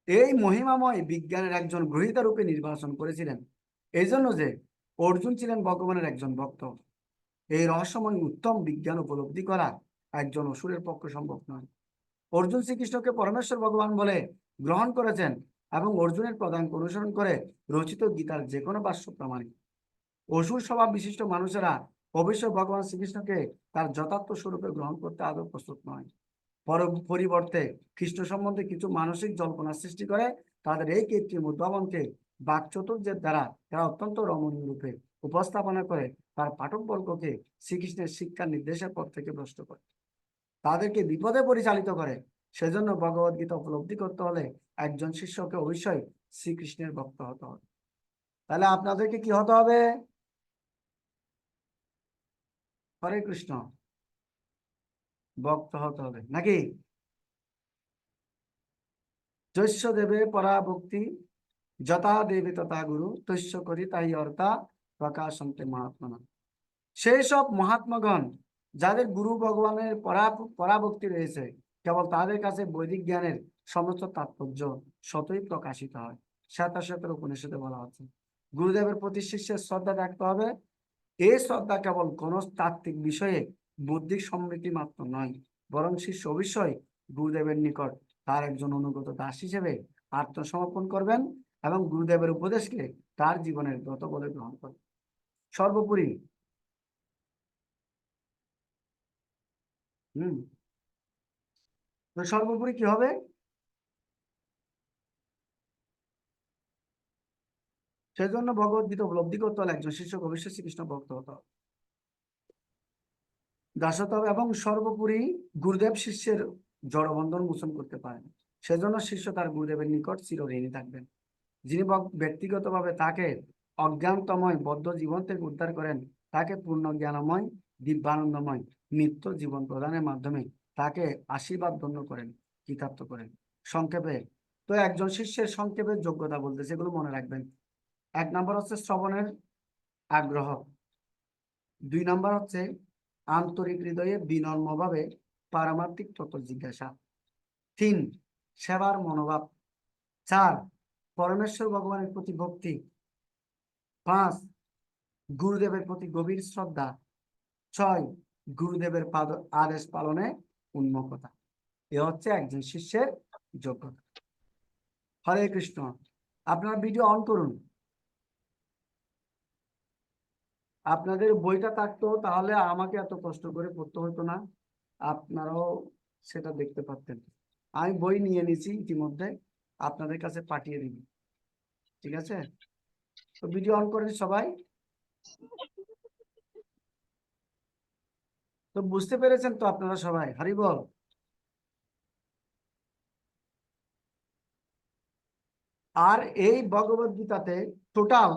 এই মহিমাময় বিজ্ঞানের একজন গ্রহীতা রূপে নির্বাচন করেছিলেন, এই জন্য যে অর্জুন ছিলেন ভগবানের একজন ভক্ত। এই রহস্যময় উত্তম বিজ্ঞান উপলব্ধি করা একজন অসুরের পক্ষে সম্ভব নয়। অর্জুন শ্রীকৃষ্ণকে পরমেশ্বর ভগবান বলে গ্রহণ করেছেন এবং অর্জুনের পদাঙ্ক অনুসরণ করে রচিত গীতার যে কোনো ভাষ্য প্রমাণিত। অসুর স্বভাব বিশিষ্ট মানুষেরা অবশ্যই ভগবান শ্রীকৃষ্ণকে তার যথার্থ স্বরূপে গ্রহণ করতে আদৌ প্রস্তুত নয়। পরিবর্তে কৃষ্ণ সম্বন্ধে কিছু মানসিক জল্পনা সৃষ্টি করে তাদের এই কৃত্রিম উদ্ভাবনকে বাকচতুর্যের দ্বারা তারা অত্যন্ত রমণীয় রূপে উপস্থাপনা করে তার পাঠক বর্গকে শ্রীকৃষ্ণের শিক্ষা নির্দেশের পথ থেকে ভ্রষ্ট করে, তাদেরকে বিপদে পরিচালিত করে। সেজন্য ভগবত গীতা উপলব্ধি করতে হলে একজন শিষ্যকে অবশ্যই শ্রীকৃষ্ণের ভক্ত হতে হবে। তাহলে আপনাদেরকে কি হতে হবে? হরে কৃষ্ণ, ভক্ত হতে হবে নাকি? যস্য দেবে পরা ভক্তি যথা দেবে তথা গুরু তস্য করি তাই অর্থা প্রকাশন্তে মহাত্মা। সেই সব মহাত্মাগণ যাদের গুরু ভগবানের পরাভক্তি রয়েছে, কেবল তাদের কাছে বৈদিক জ্ঞানের সমস্ত তাৎপর্য সতই প্রকাশিত হয়। শ্বেতাশ্বতর উপনিষদে বলা হচ্ছে গুরুদেবের প্রতি শিষ্যের শ্রদ্ধা রাখতে হবে। এই শ্রদ্ধা কেবল কোন তাত্ত্বিক বিষয়ে বুদ্ধিক সমৃদ্ধি মাত্র নয়, বরং শিষ্য অবশ্যই গুরুদেবের নিকট তার একজন অনুগত দাস হিসেবে আত্মসমর্পণ করবেন এবং গুরুদেবের উপদেশকে তার জীবনের ব্রত বলে গ্রহণ করবেন। সর্বোপরি তো সর্বোপরি কি হবে? সেজন্য ভগবত গীতা উপলব্ধি করতে হলে একজন শিষ্য অবশ্যই শ্রীকৃষ্ণ ভক্ত হতে হবে, দাস হতে হবে এবং সর্বোপরি গুরুদেব শিষ্যের জড়বন্ধন মোচন করতে পারেন। সেজন্য শিষ্য তার গুরুদেবের নিকট চিরঋণী থাকবেন। যিনি ব্যক্তিগতভাবে তাকে অজ্ঞানতময় বদ্ধ জীবন থেকে উদ্ধার করেন, তাকে পূর্ণ জ্ঞানময় দিব্যানন্দময় নিত্য জীবন প্রদানের মাধ্যমে তাকে আশীর্বাদ ধন্য করেন, কৃতার্থ করেন। সংক্ষেপে তো একজন শিষ্যের সংক্ষেপে যোগ্যতা বলতে সেগুলো মনে রাখবেন। 1 নম্বর হচ্ছে শ্রবণের আগ্রহ, 2 নম্বর হচ্ছে আন্তরিক হৃদয়ে বিনম্রভাবে পারমার্থিক তত্ত্ব জিজ্ঞাসা, 3 সেবার মনোভাব, 4 পরমেশ্বর ভগবানের প্রতি ভক্তি, 5 গুরুদেবের প্রতি গভীর শ্রদ্ধা, 6 গুরুদেবের আদেশ পালনে উন্মুখতা। এ হচ্ছে একজন শিষ্যের যোগ্যতা। হরে কৃষ্ণ। আপনারা ভিডিও অন করুন। আপনাদের বইটা থাকতো তাহলে আমাকে এত কষ্ট করে পড়তে হতো না, আপনারাও সেটা দেখতে পারতেন। আমি বই নিয়ে নিয়েছি ইতিমধ্যে, আপনাদের কাছে পাঠিয়ে দিব, ঠিক আছে? তো ভিডিও অন করেন সবাই। তো বুঝতে পেরেছেন তো আপনারা সবাই? হরি বল। আর এই ভগবত গীতাতে টোটাল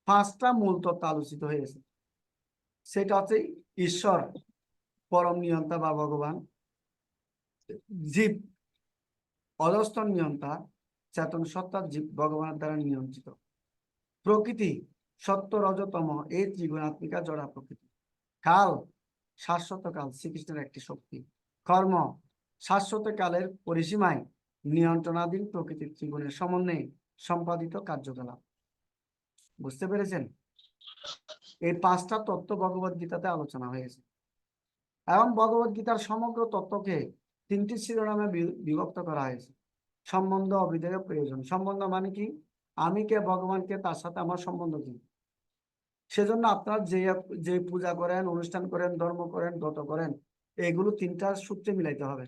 5টা মূল তত্ত্ব আলোচিত হয়েছে। সেটা হচ্ছে ঈশ্বর পরম নিয়ন্তা বা ভগবান, জীব অধস্তন নিয়ন্তা, চেতন সত্তা জীব ভগবানের দ্বারা নিয়ন্ত্রিত, প্রকৃতি সত্য রজতম এই ত্রিগুণাত্মিকা জড়া প্রকৃতি, কাল শাশ্বত কাল শ্রীকৃষ্ণের একটি শক্তি, কর্ম শাশ্বত কালের পরিসীমায় নিয়ন্ত্রণাধীন প্রকৃতির ত্রিগুণের সমন্বয়ে সম্পাদিত কার্যকলাপ। বুঝতে পেরেছেন? এই 5টা তত্ত্ব ভগবদ গীতাতে আলোচনা হয়েছে এবং ভগবদ গীতার সমগ্র তত্ত্বকে 3টি শিরোনামে বিভক্ত করা হয়েছে। সম্বন্ধ, অবিধেয়, প্রয়োজন। সম্বন্ধ মানে কি? আমি কে, ভগবানকে, তার সাথে আমার সম্বন্ধ কি। সেজন্য আপনারা যে পূজা করেন, অনুষ্ঠান করেন, ধর্ম করেন, ব্রত করেন, এগুলো 3টা সূত্রে মিলাইতে হবে।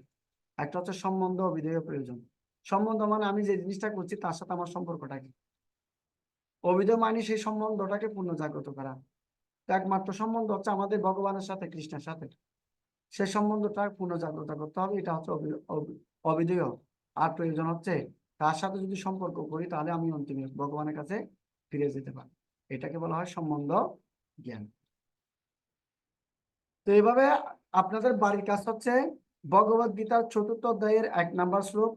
একটা হচ্ছে সম্বন্ধ, অবিধেয়, প্রয়োজন। সম্বন্ধ মানে আমি যে জিনিসটা করছি তার সাথে আমার সম্পর্কটা কি। অবিধেয় মানে সেই সম্বন্ধটাকে পূর্ণ জাগ্রত করা। একমাত্র সম্বন্ধ হচ্ছে আমাদের ভগবানের সাথে, কৃষ্ণের সাথে। সেই সম্বন্ধটা পূর্ণ জাগ্রত করতে হবে, এটা হচ্ছে অবিধেয়। আর প্রয়োজন হচ্ছে তার সাথে যদি সম্পর্ক করি তাহলে আমি অন্তিমে ভগবানের কাছে ফিরে যেতে পারি। এটাকে বলা হয় সম্বন্ধ জ্ঞান। তো এইভাবে আপনাদের বাড়ির কাজ হচ্ছে ভগবদ গীতার 4র্থ অধ্যায়ের 1 নম্বর শ্লোক,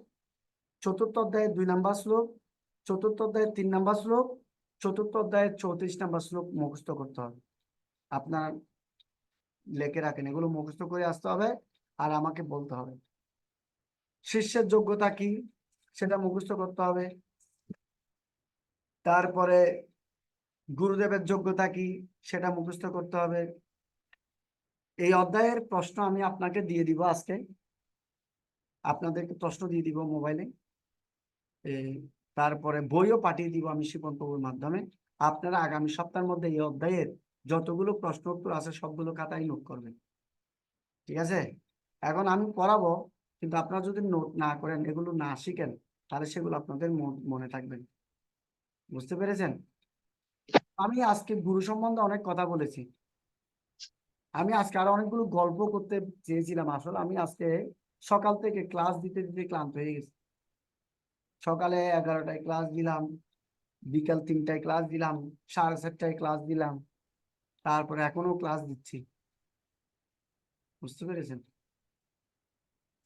4র্থ অধ্যায়ের 2 নম্বর শ্লোক, 4র্থ অধ্যায়ের 3 নম্বর শ্লোক, 4র্থ অধ্যায়ের 34 নম্বর শ্লোক মুখস্থ করতে হবে। আপনার লেখে রাখেন, এগুলো মুখস্থ করে আসতে হবে আর আমাকে বলতে হবে। শিষ্যের যোগ্যতা কি সেটা মুখস্থ করতে হবে। তারপরে গুরুদেবের যোগ্যতা কি সেটা মুখস্থ করতে হবে। এই অধ্যায়ের প্রশ্ন আমি আপনাকে দিয়ে দিব আজকে, আপনাদেরকে প্রশ্ন দিয়ে দিব মোবাইলে। তারপরে বইও পাঠিয়ে দিব আমি শিপন প্রভুর মাধ্যমে। আপনারা আগামী সপ্তাহের মধ্যে এই অধ্যায়ের যতগুলো প্রশ্ন উত্তর আছে সবগুলো খাতায় নোট করবেন, ঠিক আছে? এখন আমি পড়াবো, কিন্তু আপনারা যদি নোট না করেন, এগুলো না শিখেন, তাহলে সেগুলো আপনাদের মনে থাকবে। বুঝতে পেরেছেন? আমি আজকে গুরু সম্বন্ধে অনেক কথা বলেছি। আমি আজকে আরো অনেকগুলো গল্প করতে চেয়েছিলাম, আসলে আমি আজকে সকাল থেকে ক্লাস দিতে দিতে ক্লান্ত হয়ে গেছি। সকালে 11টায় ক্লাস দিলাম, বিকাল 3টায় ক্লাস দিলাম, 4:30টায় ক্লাস দিলাম, তারপরে এখনো ক্লাস দিচ্ছি। বুঝতে পেরেছেন?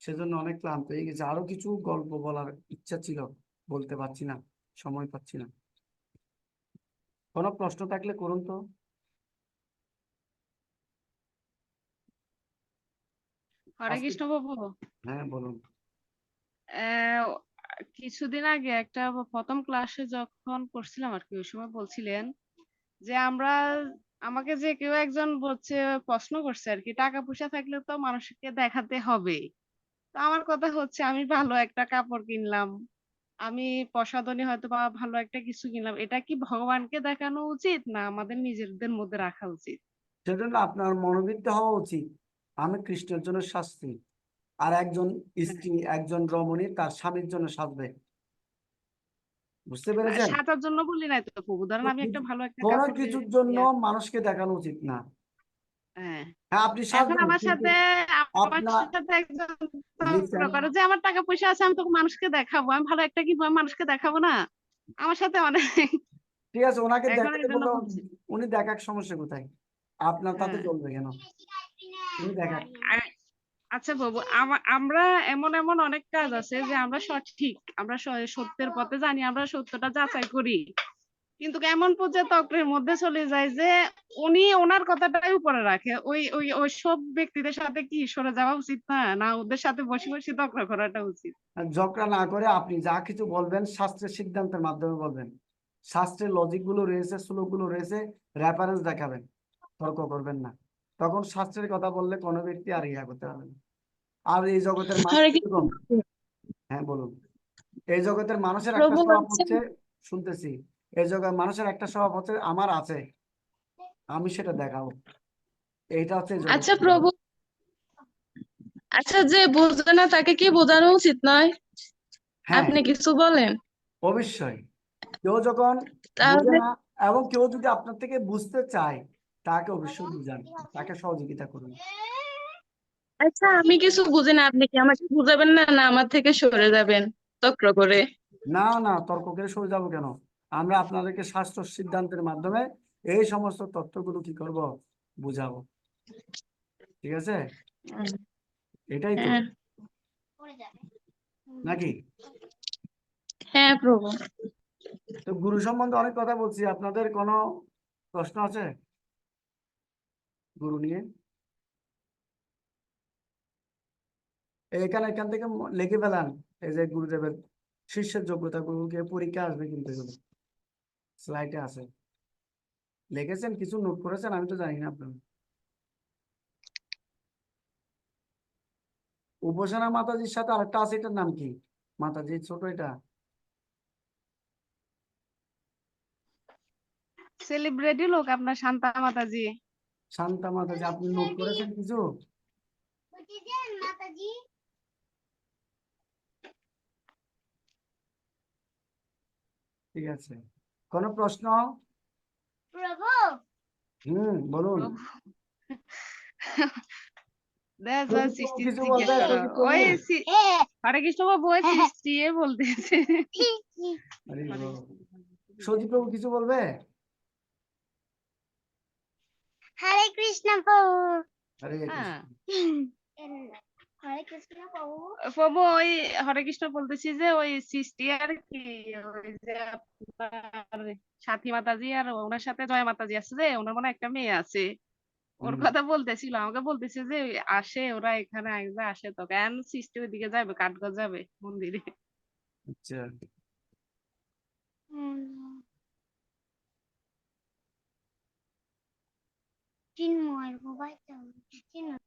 সেজন্য অনেক ক্লান্ত হয়ে গেছে। আরো কিছু গল্প বলার ইচ্ছা ছিল, বলতে পারছি না, সময় পাচ্ছি না। কোনো প্রশ্ন থাকলে করুন তো। হরে আজকে কৃষ্ণ বাবু, হ্যাঁ বলুন। আহ, কিছুদিন আগে একটা প্রথম ক্লাসে যখন করছিলাম আর কি, ওই সময় বলছিলেন যে আমাকে যে কেউ একজন বলছে, প্রশ্ন করছে আর কি, টাকা পয়সা থাকলে তো মানুষকে দেখাতে হবে। তো আমার কথা হচ্ছে, আমি ভালো একটা কাপড় কিনলাম, আমি প্রসাধনী হয়তো বা ভালো একটা কিছু কিনলাম, এটা কি ভগবানকে দেখানো উচিত না আমাদের নিজেদের মধ্যে রাখা উচিত? সেজন্য আপনার মনোবৃত্তি হওয়া উচিত আমি কৃষ্ণের জন্য সাজছি, আর একজন হ্যাঁ। স্ত্রী, একজন রমণী তার স্বামীর জন্য সাজবে। বুঝতে না, পেরেছেন? সাজার জন্য বলি নাই তো প্রভু, ধরেন আমি একটা ভালো একটা কোনো কাপড় কিছুর জন্য নিয়ে মানুষকে দেখানো উচিত না। হ্যাঁ, হ্যাঁ আপনি এখন সাজবেন, আমার কিন্তু সাথে আমার আপনার সাথে একজন তর্ক লিসেন, করে যে আমার টাকা পয়সা আছে, আমি তোকে মানুষকে দেখাবো, আমি ভালো একটা কিনবো, আমি মানুষকে দেখাবো না? আমার সাথে অনেক ঠিক আছে ওনাকে এখন দেখাতে এই জন্য বললো, বলছি। উনি দেখাক, সমস্যা কোথায়? আপনার তাতে হ্যাঁ। চলবে কেন? উনি দেখাক। আচ্ছা বাবু, আমরা এমন এমন অনেক কাজ আছে যে আমরা সঠিক, আমরা সত্যের পথে জানি, আমরা সত্যটা যাচাই করি, কিন্তু এমন পর্যায়ে তর্কের মধ্যে চলে যায় যে উনি ওনার কথাটাই উপরে রাখে। ওই ওই ওই সব ব্যক্তিদের সাথে কি সরে যাওয়া উচিত না, না ওদের সাথে বসে বসে তর্ক করাটা উচিত? আর ঝগড়া না করে আপনি যা কিছু বলবেন শাস্ত্রের সিদ্ধান্তের মাধ্যমে বলবেন। শাস্ত্রের লজিক গুলো রয়েছে, শ্লোক গুলো রয়েছে, রেফারেন্স দেখাবেন, তর্ক করবেন না। তখন শাস্ত্রের কথা বললে কোনো ব্যক্তি আর ইয়া করতে পারবে না। আর এই জগতের মানুষ হরে কিরকম? কৃষ্ণ। হ্যাঁ বলুন। এই জগতের মানুষের একটা প্রভু স্বভাব বলছেন, হচ্ছে, শুনতেছি, এই জগতের মানুষের একটা স্বভাব হচ্ছে আমার আছে, আমি সেটা দেখাবো। এইটা হচ্ছে এই আচ্ছা জগতের প্রভু, আচ্ছা যে বোঝে না তাকে কি বোঝানো উচিত নয়? হ্যাঁ আপনি কিছু বলেন। অবশ্যই। কেউ যখন বোঝে তাহলে না এবং কেউ যদি আপনার থেকে বুঝতে চায়, তাকে অবশ্যই বুঝান, তাকে সহযোগিতা করুন। আচ্ছা আমি কিছু বুঝি না, আপনি কি আমাকে বুঝাবেন না, না আমার থেকে সরে যাবেন তক্র করে? না না, তর্ক করে সরে যাবো কেন? আমরা আপনাদেরকে শাস্ত্র সিদ্ধান্তের মাধ্যমে এই সমস্ত তথ্যগুলো কি করব, বুঝাবো। ঠিক আছে? উম, এটাই তো, হ্যাঁ নাকি? হ্যাঁ প্রভু। তো গুরু সম্বন্ধে অনেক কথা বলছি, আপনাদের কোনো প্রশ্ন আছে গুরু নিয়ে? এখান এখান থেকে লিখে ফেলান, এই যে গুরুদেবের শিষ্যের যোগ্যতা গুলোকে পরীক্ষা আসবে কিন্তু এগুলো স্লাইডে আছে। লিখেছেন, কিছু নোট করেছেন, আমি তো জানি না আপনার। উপাসনা মাতাজির সাথে আরেকটা আছে, এটার নাম কি? মাতাজি ছোট এটা, সেলিব্রিটি লোক আপনার শান্তা মাতাজি। শান্তা মাতাজি, আপনি নোট করেছেন কিছু? ঠিক আছে, কোনো প্রশ্ন? বলুন। দেখ সজিব প্রভু সৃষ্টি কিছু জিজ্ঞেস বলবে? করো। সজিব প্রভু? ওই হরে কৃষ্ণ বাবু ওই সৃষ্টি বলতেছে। আরে বাবা। সজিব প্রভু কিছু বলবে? হরে কৃষ্ণ প্রভু। আরে হ্যাঁ হরে কৃষ্ণ প্রভু। প্রভু ওই হরে কৃষ্ণ বলতেছি যে ওই সৃষ্টি আর কি, ওই যে আপনার সাথী মাতাজি আর ওনার সাথে জয় মাতাজি আছে, যে ওনার মনে হয় একটা মেয়ে আছে, ওর কথা বলতেছিল, আমাকে বলতেছে যে আসে ওরা এখানে আসবে, আসে তো কেন সৃষ্টি ওইদিকে যাবে, কাঠগড় যাবে মন্দিরে। আচ্ছা, চিন্ময় মোবাইল চিন্ময়।